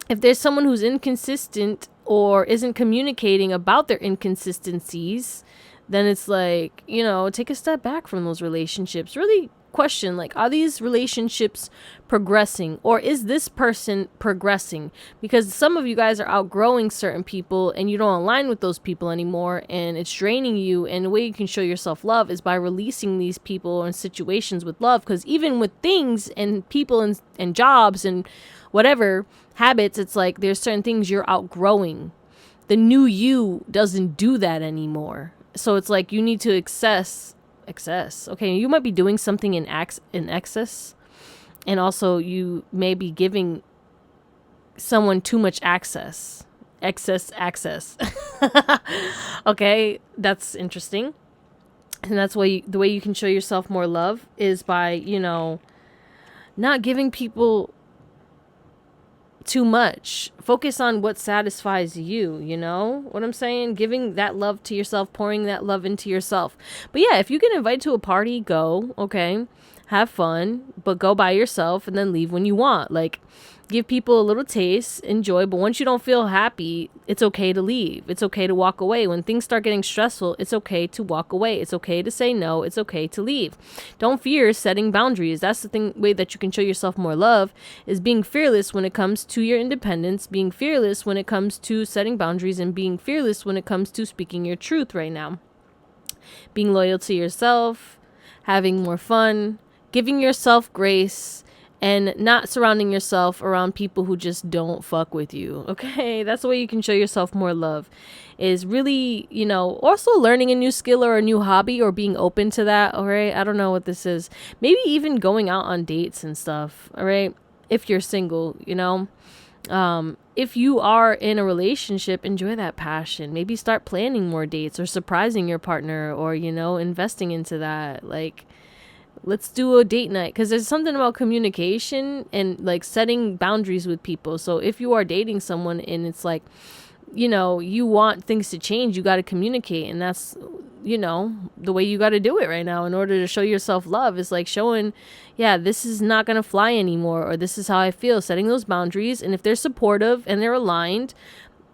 if there's someone who's inconsistent or isn't communicating about their inconsistencies, then it's like, take a step back from those relationships. Really question, like, are these relationships progressing, or is this person progressing? Because some of you guys are outgrowing certain people and you don't align with those people anymore, and it's draining you. And the way you can show yourself love is by releasing these people and situations with love. Because even with things and people and jobs and whatever habits, it's like there's certain things you're outgrowing. The new you doesn't do that anymore. So it's like you need to excess. Okay, you might be doing something in excess, and also you may be giving someone too much access. Okay, that's interesting. And that's why the way you can show yourself more love is by, not giving people too much. Focus on what satisfies you, what I'm saying? Giving that love to yourself, pouring that love into yourself. But yeah, if you get invited to a party, go, okay, have fun, but go by yourself and then leave when you want. Like, give people a little taste, enjoy, but once you don't feel happy, it's okay to leave. It's okay to walk away. When things start getting stressful, it's okay to walk away. It's okay to say no. It's okay to leave. Don't fear setting boundaries. That's the way that you can show yourself more love, is being fearless when it comes to your independence, being fearless when it comes to setting boundaries, and being fearless when it comes to speaking your truth right now. Being loyal to yourself, having more fun, giving yourself grace, and not surrounding yourself around people who just don't fuck with you. Okay, that's the way you can show yourself more love, is really, also learning a new skill or a new hobby, or being open to that. All right, I don't know what this is. Maybe even going out on dates and stuff. All right, if you're single, if you are in a relationship, enjoy that passion. Maybe start planning more dates, or surprising your partner, or investing into that. Like, let's do a date night, because there's something about communication and like setting boundaries with people. So if you are dating someone and it's like you know, you want things to change, you got to communicate. And that's, you know, the way you got to do it right now in order to show yourself love is like showing, yeah, this is not going to fly anymore, or this is how I feel, setting those boundaries. And if they're supportive and they're aligned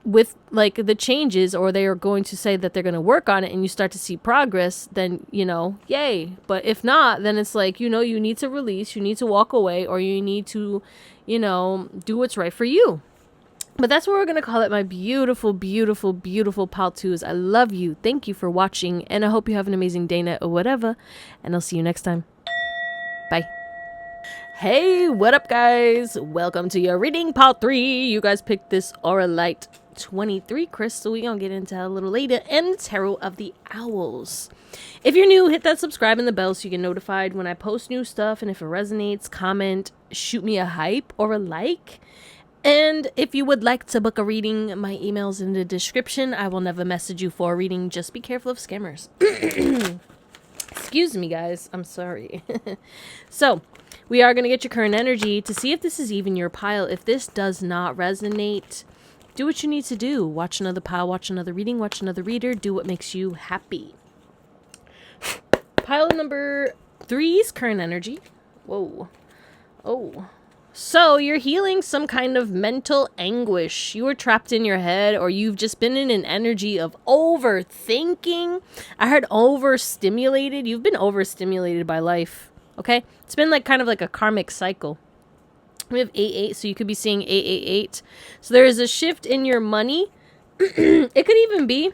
with like the changes, or they are going to say that they're going to work on it and you start to see progress, then, you know, yay. But if not, then it's like, you know, you need to release, you need to walk away, or you need to, you know, do what's right for you. But that's what we're going to call it, my beautiful, beautiful, beautiful Paltus. I love you. Thank you for watching. And I hope you have an amazing day, night, or whatever. And I'll see you next time. Bye. Hey, what up, guys? Welcome to your reading, part 3. You guys picked this Owlet 23 crystal. We're going to get into a little later. And the Tarot of the Owls. If you're new, hit that subscribe and the bell so you get notified when I post new stuff. And if it resonates, comment, shoot me a hype or a like. And if you would like to book a reading, my email's in the description. I will never message you for a reading. Just be careful of scammers. Excuse me, guys. I'm sorry. So, we are going to get your current energy to see if this is even your pile. If this does not resonate, do what you need to do. Watch another pile, watch another reading, watch another reader. Do what makes you happy. Pile number 3's current energy. Whoa. Oh. So you're healing some kind of mental anguish. You were trapped in your head, or you've just been in an energy of overthinking. I heard overstimulated. You've been overstimulated by life. Okay? It's been like kind of like a karmic cycle. We have 8-8, so you could be seeing 8-8-8. So there is a shift in your money. It could even be,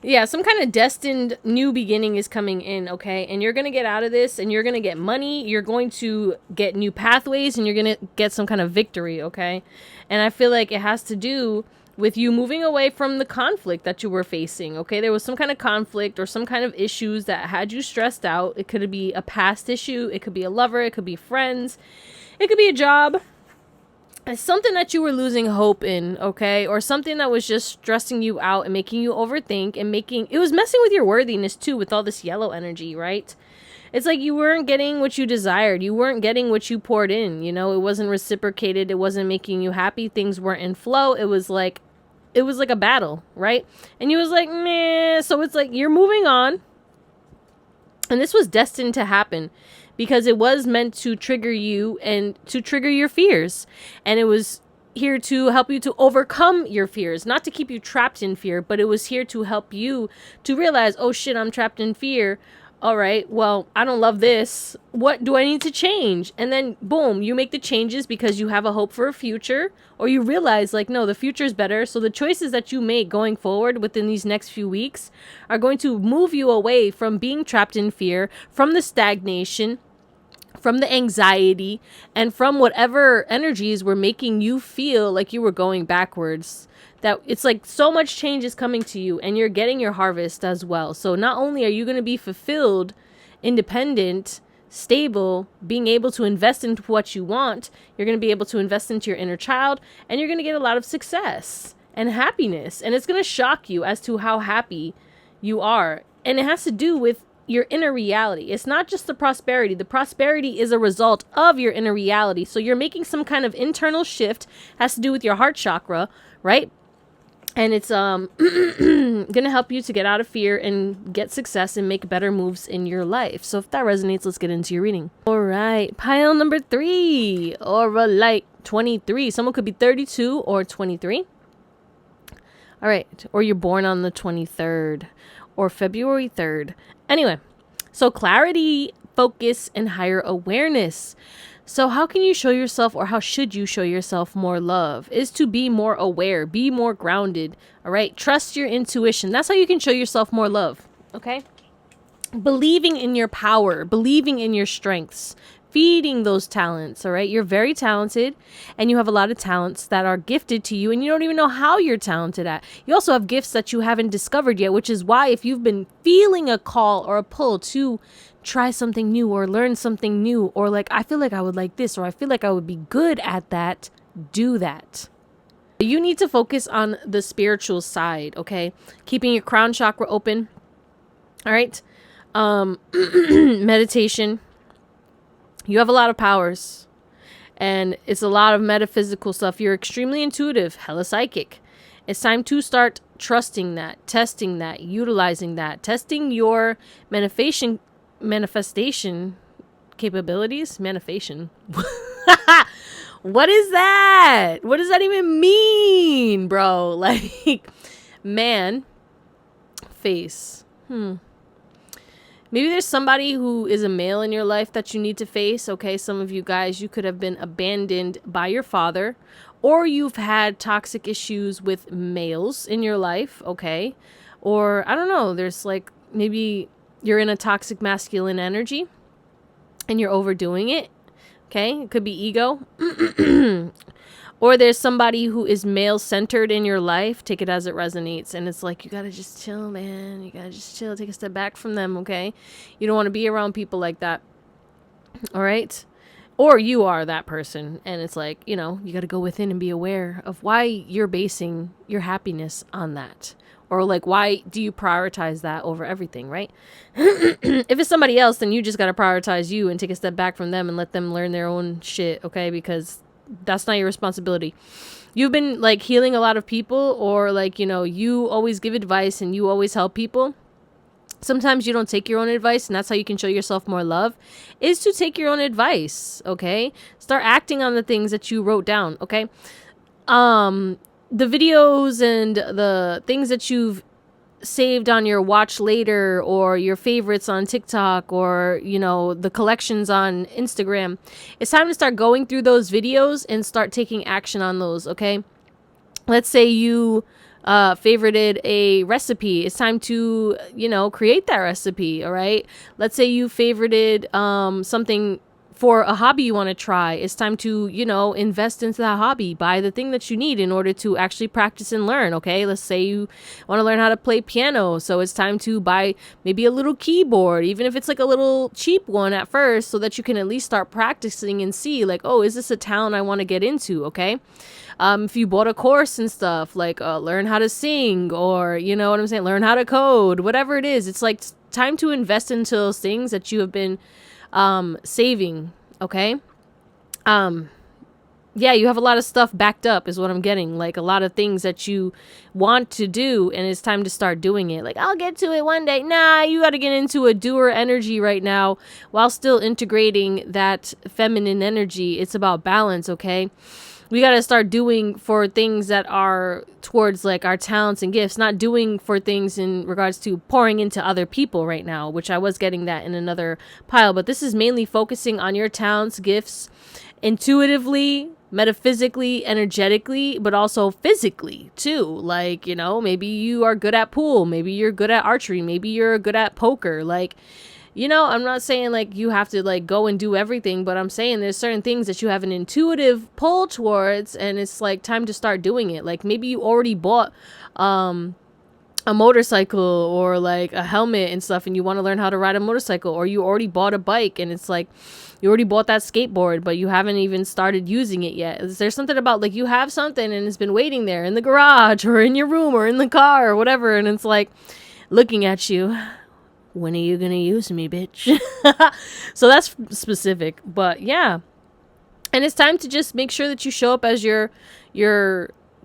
yeah, some kind of destined new beginning is coming in, okay? And you're going to get out of this, and you're going to get money. You're going to get new pathways, and you're going to get some kind of victory, okay? And I feel like it has to do with you moving away from the conflict that you were facing, okay? There was some kind of conflict or some kind of issues that had you stressed out. It could be a past issue. It could be a lover. It could be friends. It could be a job. It's something that you were losing hope in, okay? Or something that was just stressing you out and making you overthink and it was messing with your worthiness too with all this yellow energy, right? It's like you weren't getting what you desired. You weren't getting what you poured in, you know? It wasn't reciprocated. It wasn't making you happy. Things weren't in flow. It was like a battle, right? And you was like, meh. So it's like you're moving on. And this was destined to happen, because it was meant to trigger you and to trigger your fears. And it was here to help you to overcome your fears, not to keep you trapped in fear, but it was here to help you to realize, oh shit, I'm trapped in fear. All right, well, I don't love this. What do I need to change? And then boom, you make the changes because you have a hope for a future, or you realize like, no, the future is better. So the choices that you make going forward within these next few weeks are going to move you away from being trapped in fear, from the stagnation, from the anxiety, and from whatever energies were making you feel like you were going backwards. That it's like so much change is coming to you, and you're getting your harvest as well. So not only are you going to be fulfilled, independent, stable, being able to invest into what you want, you're going to be able to invest into your inner child, and you're going to get a lot of success and happiness. And it's going to shock you as to how happy you are. And it has to do with your inner reality. It's not just the prosperity. The prosperity is a result of your inner reality. So you're making some kind of internal shift, has to do with your heart chakra, right? And it's going to help you to get out of fear and get success and make better moves in your life. So if that resonates, let's get into your reading. All right, pile number 3, Owlet 23. Someone could be 32 or 23. All right, or you're born on the 23rd or February 3rd. Anyway, so clarity, focus, and higher awareness. So how can you show yourself, or how should you show yourself more love? Is to be more aware, be more grounded, all right? Trust your intuition. That's how you can show yourself more love, okay? Believing in your power, believing in your strengths, feeding those talents, all right? You're very talented, and you have a lot of talents that are gifted to you, and you don't even know how you're talented at. You also have gifts that you haven't discovered yet, which is why if you've been feeling a call or a pull to try something new or learn something new, or like, I feel like I would like this, or I feel like I would be good at that, do that. You need to focus on the spiritual side, okay? Keeping your crown chakra open, all right? Meditation. You have a lot of powers, and it's a lot of metaphysical stuff. You're extremely intuitive, hella psychic. It's time to start trusting that, testing that, utilizing that, testing your manifestation capabilities. Manifestation. What is that? What does that even mean, bro? Like, man, face. Maybe there's somebody who is a male in your life that you need to face. Okay, some of you guys, you could have been abandoned by your father, or you've had toxic issues with males in your life. Okay, or I don't know, there's like, maybe you're in a toxic masculine energy and you're overdoing it. Okay, it could be ego. Or there's somebody who is male-centered in your life. Take it as it resonates. And it's like, you gotta just chill, man. You gotta just chill. Take a step back from them, okay? You don't want to be around people like that. All right? Or you are that person. And it's like, you know, you gotta go within and be aware of why you're basing your happiness on that. Or like, why do you prioritize that over everything, right? If it's somebody else, then you just got to prioritize you and take a step back from them and let them learn their own shit, okay? Because that's not your responsibility. You've been like healing a lot of people, or like, you know, you always give advice and you always help people. Sometimes you don't take your own advice, and that's how you can show yourself more love, is to take your own advice, okay? Start acting on the things that you wrote down, okay? The videos and the things that you've saved on your watch later, or your favorites on TikTok, or, you know, the collections on Instagram, it's time to start going through those videos and start taking action on those, okay? Let's say you favorited a recipe. It's time to, you know, create that recipe, all right? Let's say you favorited something for a hobby you want to try. It's time to, you know, invest into that hobby. Buy the thing that you need in order to actually practice and learn, okay? Let's say you want to learn how to play piano. So it's time to buy maybe a little keyboard, even if it's like a little cheap one at first, so that you can at least start practicing and see like, oh, is this a talent I want to get into, okay? If you bought a course and stuff, like learn how to sing, or, you know what I'm saying, learn how to code, whatever it is. It's like time to invest into those things that you have been saving, okay? Yeah, you have a lot of stuff backed up is what I'm getting. Like a lot of things that you want to do, and it's time to start doing it. Like, I'll get to it one day. Nah, you got to get into a doer energy right now while still integrating that feminine energy. It's about balance, okay? We got to start doing for things that are towards like our talents and gifts, not doing for things in regards to pouring into other people right now, which I was getting that in another pile. But this is mainly focusing on your talents, gifts, intuitively, metaphysically, energetically, but also physically too. Like, you know, maybe you are good at pool. Maybe you're good at archery. Maybe you're good at poker. Like, you know, I'm not saying like you have to like go and do everything, but I'm saying there's certain things that you have an intuitive pull towards, and it's like time to start doing it. Like maybe you already bought a motorcycle or like a helmet and stuff, and you want to learn how to ride a motorcycle, or you already bought a bike and it's like you already bought that skateboard, but you haven't even started using it yet. Is there something about like you have something and it's been waiting there in the garage or in your room or in the car or whatever, and it's like looking at you. When are you gonna use me, bitch? So that's specific, but yeah. And it's time to just make sure that you show up as your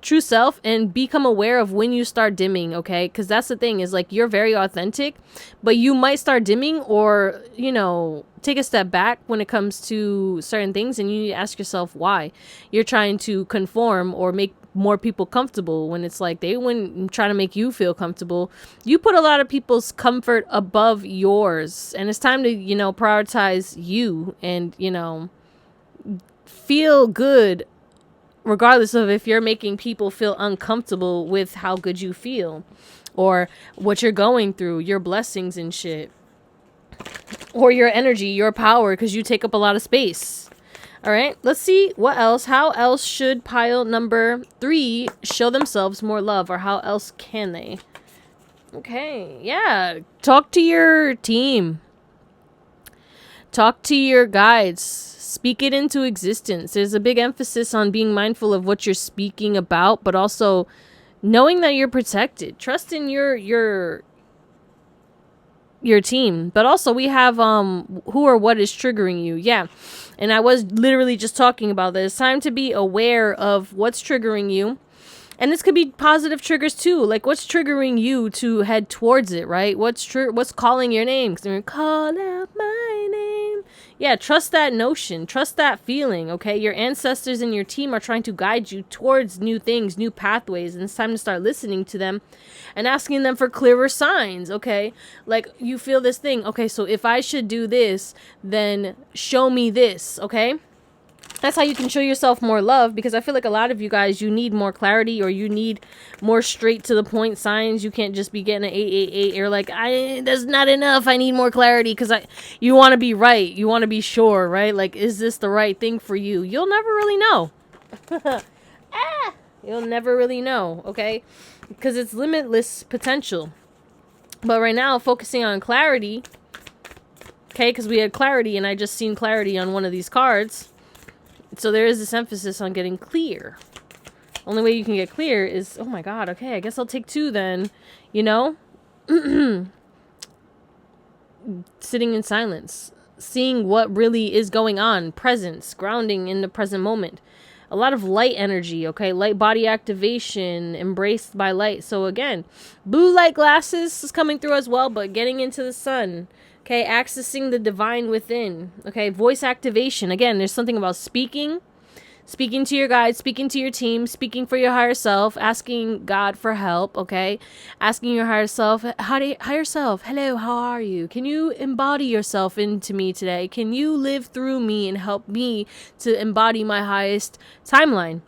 true self and become aware of when you start dimming, okay? Because that's the thing, is like you're very authentic, but you might start dimming, or, you know, take a step back when it comes to certain things, and you need to ask yourself why. You're trying to conform or make more people comfortable when it's like they wouldn't try to make you feel comfortable. You put a lot of people's comfort above yours, and it's time to, you know, prioritize you and, you know, feel good regardless of if you're making people feel uncomfortable with how good you feel or what you're going through, your blessings and shit, or your energy, your power, because you take up a lot of space. All right, let's see what else. How else should pile number 3 show themselves more love, or how else can they? Okay, yeah. Talk to your team. Talk to your guides. Speak it into existence. There's a big emphasis on being mindful of what you're speaking about, but also knowing that you're protected. Trust in your team. But also we have who or what is triggering you. Yeah. And I was literally just talking about this. It's time to be aware of what's triggering you. And this could be positive triggers too. Like, what's triggering you to head towards it, right? What's calling your name? Because they're call out my name. Yeah, trust that notion. Trust that feeling, okay? Your ancestors and your team are trying to guide you towards new things, new pathways. And it's time to start listening to them and asking them for clearer signs, okay? Like, you feel this thing. Okay, so if I should do this, then show me this, okay? That's how you can show yourself more love, because I feel like a lot of you guys, you need more clarity, or you need more straight to the point signs. You can't just be getting an 888. You're like, that's not enough. I need more clarity, because you want to be right. You want to be sure, right? Like, is this the right thing for you? You'll never really know. You'll never really know, okay? Because it's limitless potential. But right now, focusing on clarity, okay, because we had clarity, and I just seen clarity on one of these cards. So there is this emphasis on getting clear. Only way you can get clear is, oh my God, okay, I guess I'll take 2 then, you know? Sitting in silence, seeing what really is going on, presence, grounding in the present moment. A lot of light energy, okay? Light body activation, embraced by light. So again, blue light glasses is coming through as well, but getting into the sun. Okay, accessing the divine within. Okay, voice activation. Again, there's something about speaking to your guides, speaking to your team, speaking for your higher self, asking God for help, okay? Asking your higher self, higher self, hello, how are you? Can you embody yourself into me today? Can you live through me and help me to embody my highest timeline?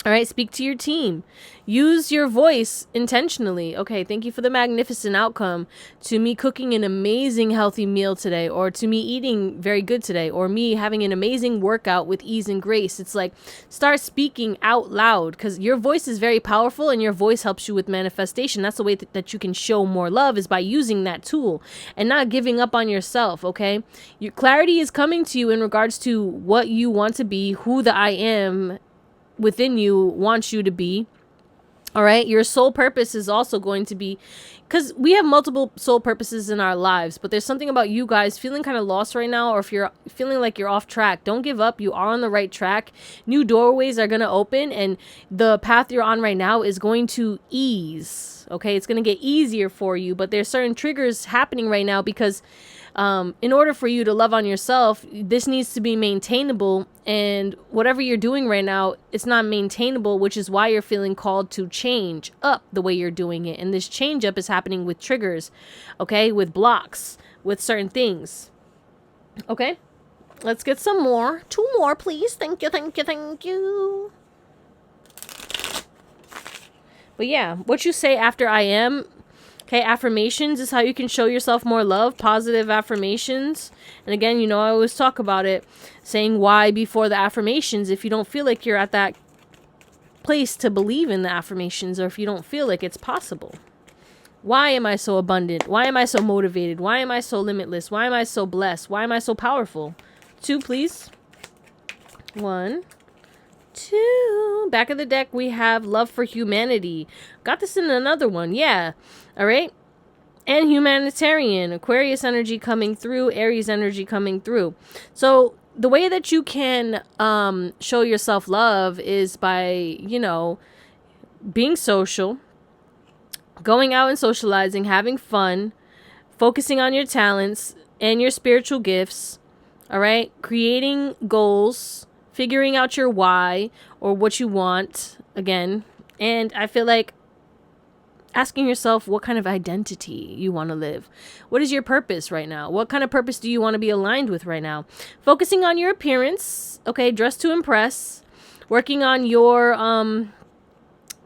All right, speak to your team. Use your voice intentionally. Okay, thank you for the magnificent outcome to me cooking an amazing healthy meal today, or to me eating very good today, or me having an amazing workout with ease and grace. It's like, start speaking out loud, because your voice is very powerful, and your voice helps you with manifestation. That's the way that you can show more love, is by using that tool and not giving up on yourself, okay? Your clarity is coming to you in regards to what you want to be, who the I am within you wants you to be. All right, your soul purpose is also going to be, because we have multiple soul purposes in our lives, but there's something about you guys feeling kind of lost right now, or if you're feeling like you're off track, don't give up. You are on the right track. New doorways are going to open, and the path you're on right now is going to ease. Okay, it's going to get easier for you, but there's certain triggers happening right now, because in order for you to love on yourself, this needs to be maintainable, and whatever you're doing right now, it's not maintainable, which is why you're feeling called to change up the way you're doing it. And this change up is happening with triggers, okay, with blocks, with certain things. Okay, let's get some more. 2 more, please. Thank you, thank you, thank you. But yeah, what you say after I am. Okay, affirmations is how you can show yourself more love. Positive affirmations. And again, you know, I always talk about it, saying why before the affirmations if you don't feel like you're at that place to believe in the affirmations, or if you don't feel like it's possible. Why am I so abundant? Why am I so motivated? Why am I so limitless? Why am I so blessed? Why am I so powerful? 2, please. 1, 2. Back of the deck, we have love for humanity. Got this in another one. Yeah. All right. And humanitarian. Aquarius energy coming through. Aries energy coming through. So the way that you can show yourself love is by, you know, being social, going out and socializing, having fun, focusing on your talents and your spiritual gifts. All right. Creating goals. Figuring out your why, or what you want, again. And I feel like asking yourself what kind of identity you want to live. What is your purpose right now? What kind of purpose do you want to be aligned with right now? Focusing on your appearance, okay, dress to impress. Working on your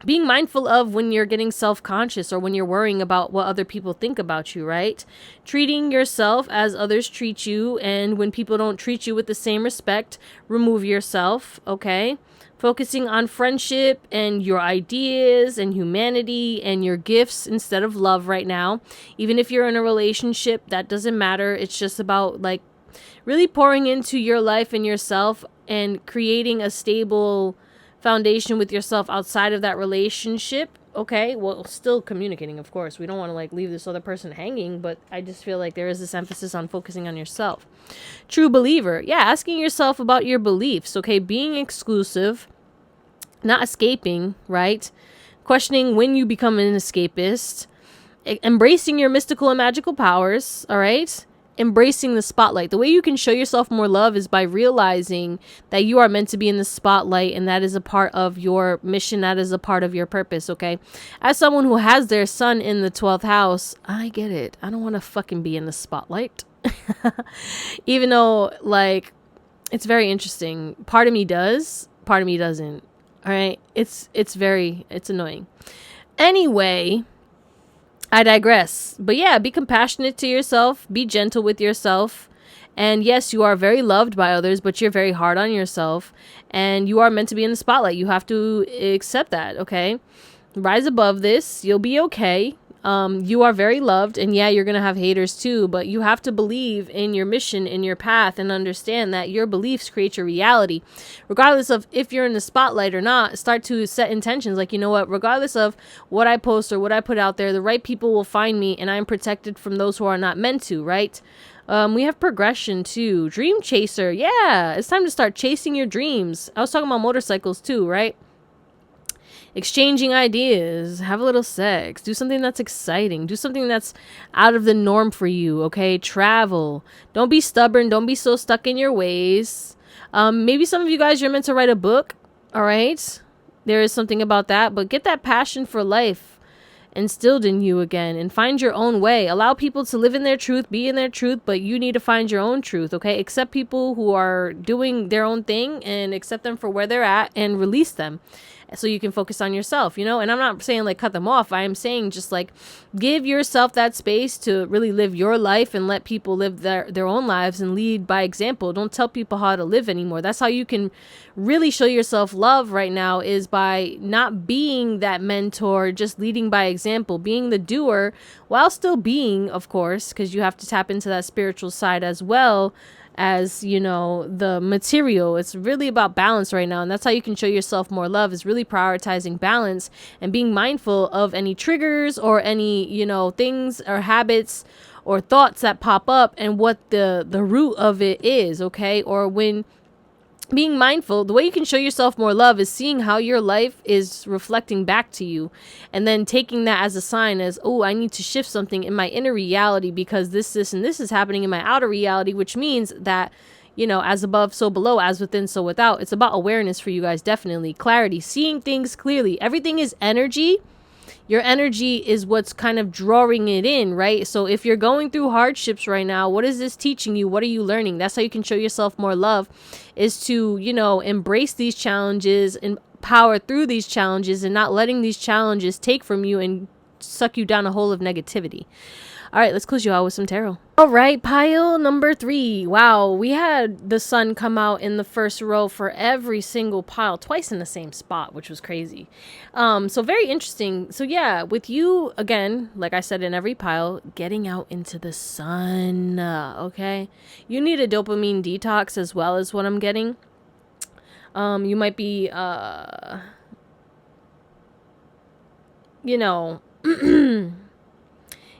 being mindful of when you're getting self-conscious, or when you're worrying about what other people think about you, right? Treating yourself as others treat you, and when people don't treat you with the same respect, remove yourself, okay? Focusing on friendship and your ideas and humanity and your gifts instead of love right now. Even if you're in a relationship, that doesn't matter. It's just about like really pouring into your life and yourself and creating a stable foundation with yourself outside of that relationship. Okay, well, still communicating, of course. We don't want to like leave this other person hanging, but I just feel like there is this emphasis on focusing on yourself. True believer. Yeah, asking yourself about your beliefs. Okay, being exclusive, not escaping, right? Questioning when you become an escapist, embracing your mystical and magical powers, all right? Embracing the spotlight. The way you can show yourself more love is by realizing that you are meant to be in the spotlight, and that is a part of your mission. That is a part of your purpose, okay? As someone who has their sun in the 12th house, I get it. I don't want to fucking be in the spotlight. Even though, like, it's very interesting. Part of me does, part of me doesn't. All right? It's annoying. Anyway, I digress. But yeah, be compassionate to yourself. Be gentle with yourself. And yes, you are very loved by others, but you're very hard on yourself. And you are meant to be in the spotlight. You have to accept that, okay? Rise above this. You'll be okay. You are very loved. And yeah, you're going to have haters too. But you have to believe in your mission, in your path, and understand that your beliefs create your reality. Regardless of if you're in the spotlight or not, start to set intentions. Like, you know what? Regardless of what I post or what I put out there, the right people will find me, and I'm protected from those who are not meant to, right? We have progression too. Dream chaser. Yeah, it's time to start chasing your dreams. I was talking about motorcycles too, right? Exchanging ideas, have a little sex, do something that's exciting, do something that's out of the norm for you, okay? Travel. Don't be stubborn. Don't be so stuck in your ways. Maybe some of you guys, you're meant to write a book, all right? There is something about that, but get that passion for life instilled in you again, and find your own way. Allow people to live in their truth, be in their truth, but you need to find your own truth, okay? Accept people who are doing their own thing, and accept them for where they're at, and release them so you can focus on yourself, you know? And I'm not saying like cut them off. I am saying just like give yourself that space to really live your life, and let people live their own lives and lead by example. Don't tell people how to live anymore. That's how you can really show yourself love right now, is by not being that mentor, just leading by example, being the doer, while still being, of course, because you have to tap into that spiritual side as well as, you know, the material. It's really about balance right now, and that's how you can show yourself more love, is really prioritizing balance and being mindful of any triggers or any, you know, things or habits or thoughts that pop up, and what the root of it is, okay? Or when being mindful, the way you can show yourself more love is seeing how your life is reflecting back to you, and then taking that as a sign, as, oh, I need to shift something in my inner reality because this, and this is happening in my outer reality, which means that, you know, as above, so below, as within, so without. It's about awareness for you guys, definitely. Clarity, seeing things clearly. Everything is energy. Your energy is what's kind of drawing it in, right? So if you're going through hardships right now, what is this teaching you? What are you learning? That's how you can show yourself more love, is to, you know, embrace these challenges and power through these challenges, and not letting these challenges take from you and suck you down a hole of negativity. All right, let's close you out with some tarot. All right, pile number 3. Wow, we had the sun come out in the first row for every single pile, twice in the same spot, which was crazy. So very interesting. So yeah, with you, again, like I said in every pile, getting out into the sun, okay? You need a dopamine detox as well, as what I'm getting. You might be, you know...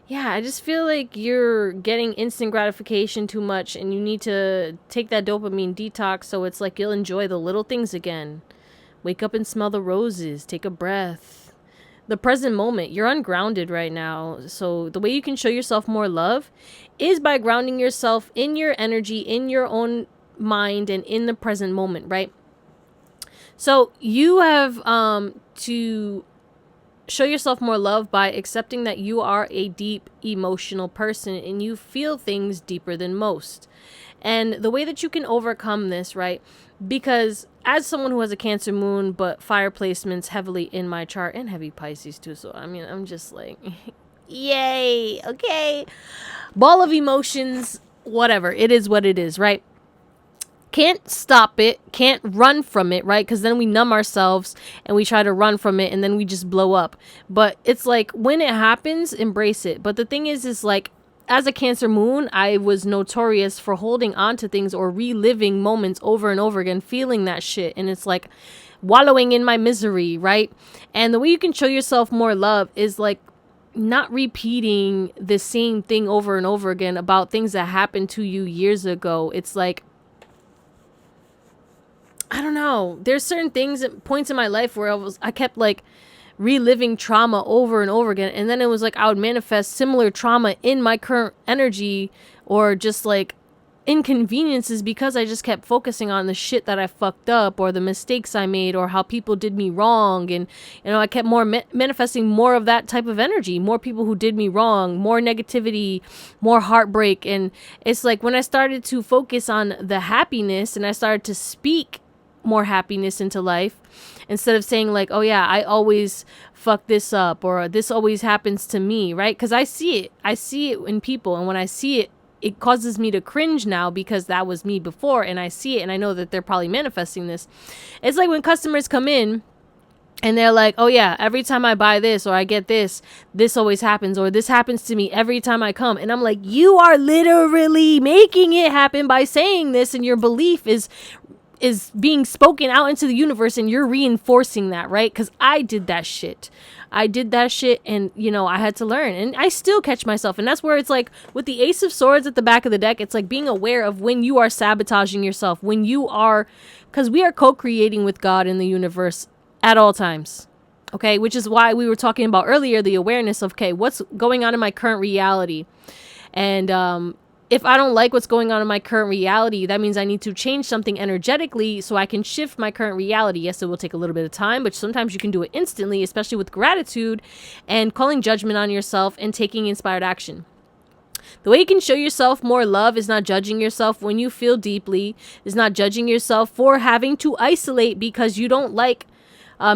Yeah, I just feel like you're getting instant gratification too much, and you need to take that dopamine detox, so it's like you'll enjoy the little things again. Wake up and smell the roses. Take a breath. The present moment. You're ungrounded right now. So the way you can show yourself more love is by grounding yourself in your energy, in your own mind, and in the present moment, right? So you have to show yourself more love by accepting that you are a deep emotional person, and you feel things deeper than most. And the way that you can overcome this, right? Because as someone who has a Cancer moon, but fire placements heavily in my chart, and heavy Pisces too. So, I mean, I'm just like, yay. Okay. Ball of emotions, whatever. It is what it is, right? Can't stop it, can't run from it, right? Because then we numb ourselves and we try to run from it, and then we just blow up. But it's like, when it happens, embrace it. But the thing is like, as a Cancer moon, I was notorious for holding on to things or reliving moments over and over again, feeling that shit. And it's like wallowing in my misery, right? And the way you can show yourself more love is like not repeating the same thing over and over again about things that happened to you years ago. It's like, I don't know. know. There's certain things, points in my life where I kept like reliving trauma over and over again. And then it was like I would manifest similar trauma in my current energy, or just like inconveniences, because I just kept focusing on the shit that I fucked up, or the mistakes I made, or how people did me wrong. And, you know, I kept manifesting more of that type of energy, more people who did me wrong, more negativity, more heartbreak. And it's like when I started to focus on the happiness and I started to speak more happiness into life, instead of saying like, oh yeah, I always fuck this up, or this always happens to me, right? Because I see it in people, and when I see it, it causes me to cringe now, because that was me before, and I see it and I know that they're probably manifesting this. It's like when customers come in and they're like, oh yeah, every time I buy this or I get this always happens, or this happens to me every time I come. And I'm like, you are literally making it happen by saying this, and your belief is being spoken out into the universe, and you're reinforcing that, right? Because I did that shit, and you know, I had to learn, and I still catch myself. And that's where it's like with the Ace of Swords at the back of the deck, it's like being aware of when you are sabotaging yourself, when you are, because we are co-creating with God in the universe at all times. Okay, which is why we were talking about earlier the awareness of, okay, what's going on in my current reality. And if I don't like what's going on in my current reality, that means I need to change something energetically so I can shift my current reality. Yes, it will take a little bit of time, but sometimes you can do it instantly, especially with gratitude and calling judgment on yourself and taking inspired action. The way you can show yourself more love is not judging yourself when you feel deeply, is not judging yourself for having to isolate because you don't like.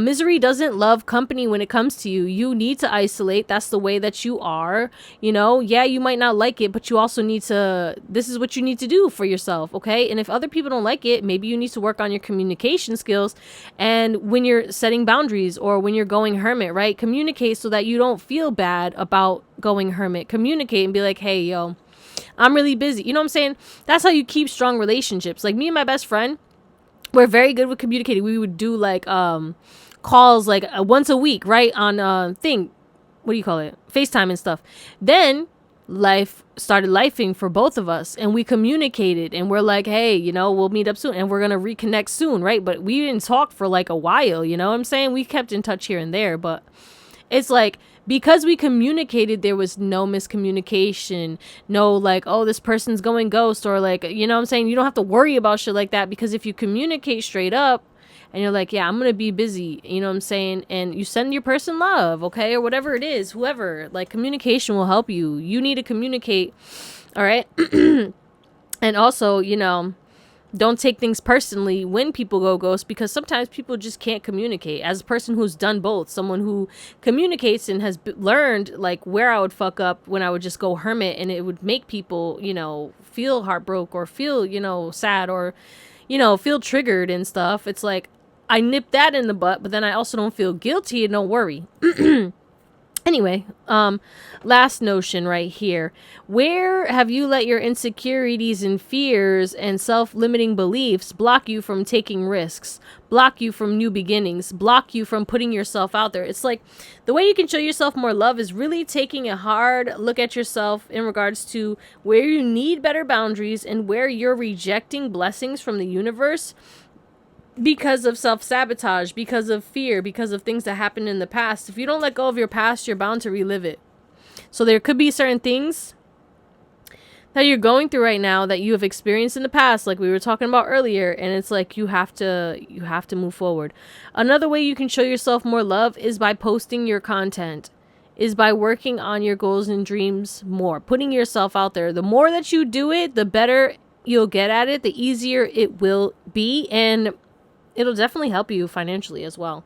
Misery doesn't love company when it comes to you. You need to isolate. That's the way that you are. You know, yeah, you might not like it, but you also need to, this is what you need to do for yourself, okay? And if other people don't like it, maybe you need to work on your communication skills. And when you're setting boundaries or when you're going hermit, right? Communicate so that you don't feel bad about going hermit. Communicate and be like, hey, yo, I'm really busy. You know what I'm saying? That's how you keep strong relationships. Like me and my best friend, we're very good with communicating. We would do like calls like once a week, right? On what do you call it? FaceTime and stuff. Then life started lifing for both of us, and we communicated, and we're like, hey, you know, we'll meet up soon, and we're gonna reconnect soon, right? But we didn't talk for like a while, you know what I'm saying? We kept in touch here and there, but it's like, because we communicated, there was no miscommunication, no like, oh, this person's going ghost, or like, you know what I'm saying? You don't have to worry about shit like that, because if you communicate straight up and you're like, yeah, I'm going to be busy, you know what I'm saying? And you send your person love, okay? Or whatever it is, whoever, like communication will help you. You need to communicate. All right. And also, you know, don't take things personally when people go ghost, because sometimes people just can't communicate. As a person who's done both, someone who communicates and has learned like where I would fuck up when I would just go hermit, and it would make people, you know, feel heartbroken or feel, you know, sad, or, you know, feel triggered and stuff. It's like I nip that in the butt, but then I also don't feel guilty and don't worry. Anyway, last notion right here. Where have you let your insecurities and fears and self-limiting beliefs block you from taking risks, block you from new beginnings, block you from putting yourself out there? It's like the way you can show yourself more love is really taking a hard look at yourself in regards to where you need better boundaries and where you're rejecting blessings from the universe because of self-sabotage, because of fear, because of things that happened in the past. If you don't let go of your past, you're bound to relive it. So there could be certain things that you're going through right now that you have experienced in the past, like we were talking about earlier, and it's like you have to move forward. Another way you can show yourself more love is by posting your content, is by working on your goals and dreams more, putting yourself out there. The more that you do it, the better you'll get at it, the easier it will be, and it'll definitely help you financially as well.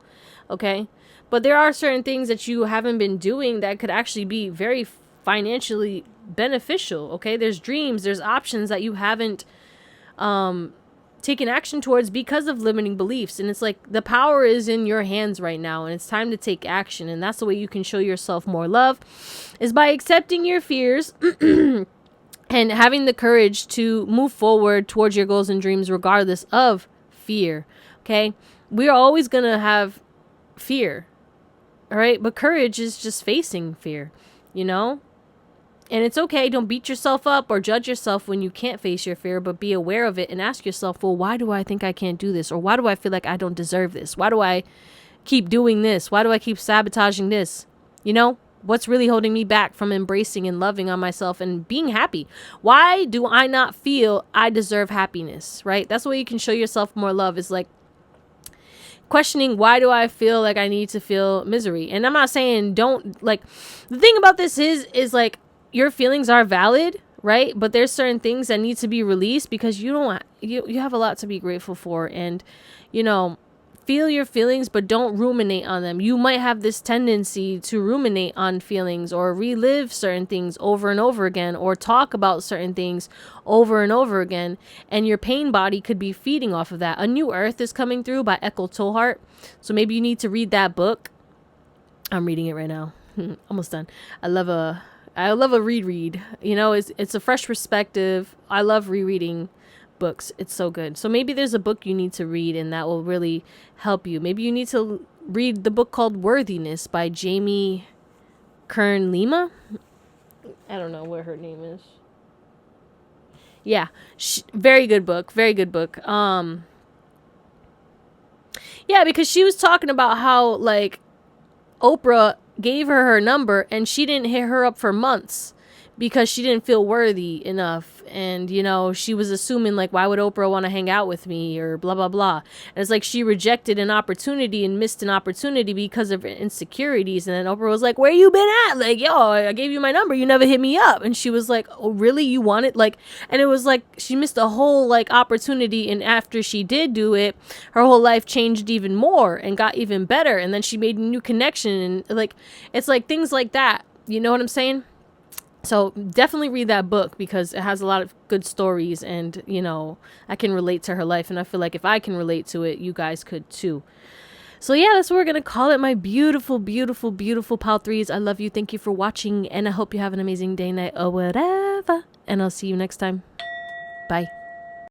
Okay. But there are certain things that you haven't been doing that could actually be very financially beneficial. Okay. There's dreams, there's options that you haven't taken action towards because of limiting beliefs. And it's like the power is in your hands right now, and it's time to take action. And that's the way you can show yourself more love, is by accepting your fears and having the courage to move forward towards your goals and dreams regardless of fear. Okay, we are always going to have fear, all right? But courage is just facing fear, you know? And it's okay. Don't beat yourself up or judge yourself when you can't face your fear, but be aware of it and ask yourself, well, why do I think I can't do this? Or why do I feel like I don't deserve this? Why do I keep doing this? Why do I keep sabotaging this? You know, what's really holding me back from embracing and loving on myself and being happy? Why do I not feel I deserve happiness, right? That's the way you can show yourself more love, is like questioning, why do I feel like I need to feel misery? And I'm not saying don't, like, the thing about this is like, your feelings are valid, right? But there's certain things that need to be released, because you have a lot to be grateful for. And, you know, feel your feelings, but don't ruminate on them. You might have this tendency to ruminate on feelings or relive certain things over and over again, or talk about certain things over and over again. And your pain body could be feeding off of that. A New Earth is coming through by Eckhart Tolle. So maybe you need to read that book. I'm reading it right now. Almost done. I love a reread. You know, it's a fresh perspective. I love rereading books. It's so good. So maybe there's a book you need to read, and that will really help you. Maybe you need to read the book called Worthiness by Jamie Kern Lima. I don't know where her name is. Yeah, very good book. Very good book. Yeah, because she was talking about how, like, Oprah gave her number and she didn't hit her up for months because she didn't feel worthy enough. And, you know, she was assuming, like, why would Oprah want to hang out with me, or blah, blah, blah. And it's like she rejected an opportunity and missed an opportunity because of insecurities. And then Oprah was like, where you been at? Like, yo, I gave you my number. You never hit me up. And she was like, oh, really? You want it? Like, and it was like she missed a whole, like, opportunity. And after she did do it, her whole life changed even more and got even better. And then she made a new connection. And, like, it's like things like that. You know what I'm saying? So definitely read that book, because it has a lot of good stories, and, you know, I can relate to her life, and I feel like if I can relate to it, you guys could too. So yeah, that's what we're going to call it, my beautiful, beautiful, beautiful Pal 3s. I love you. Thank you for watching, and I hope you have an amazing day, night, or whatever. And I'll see you next time. Bye.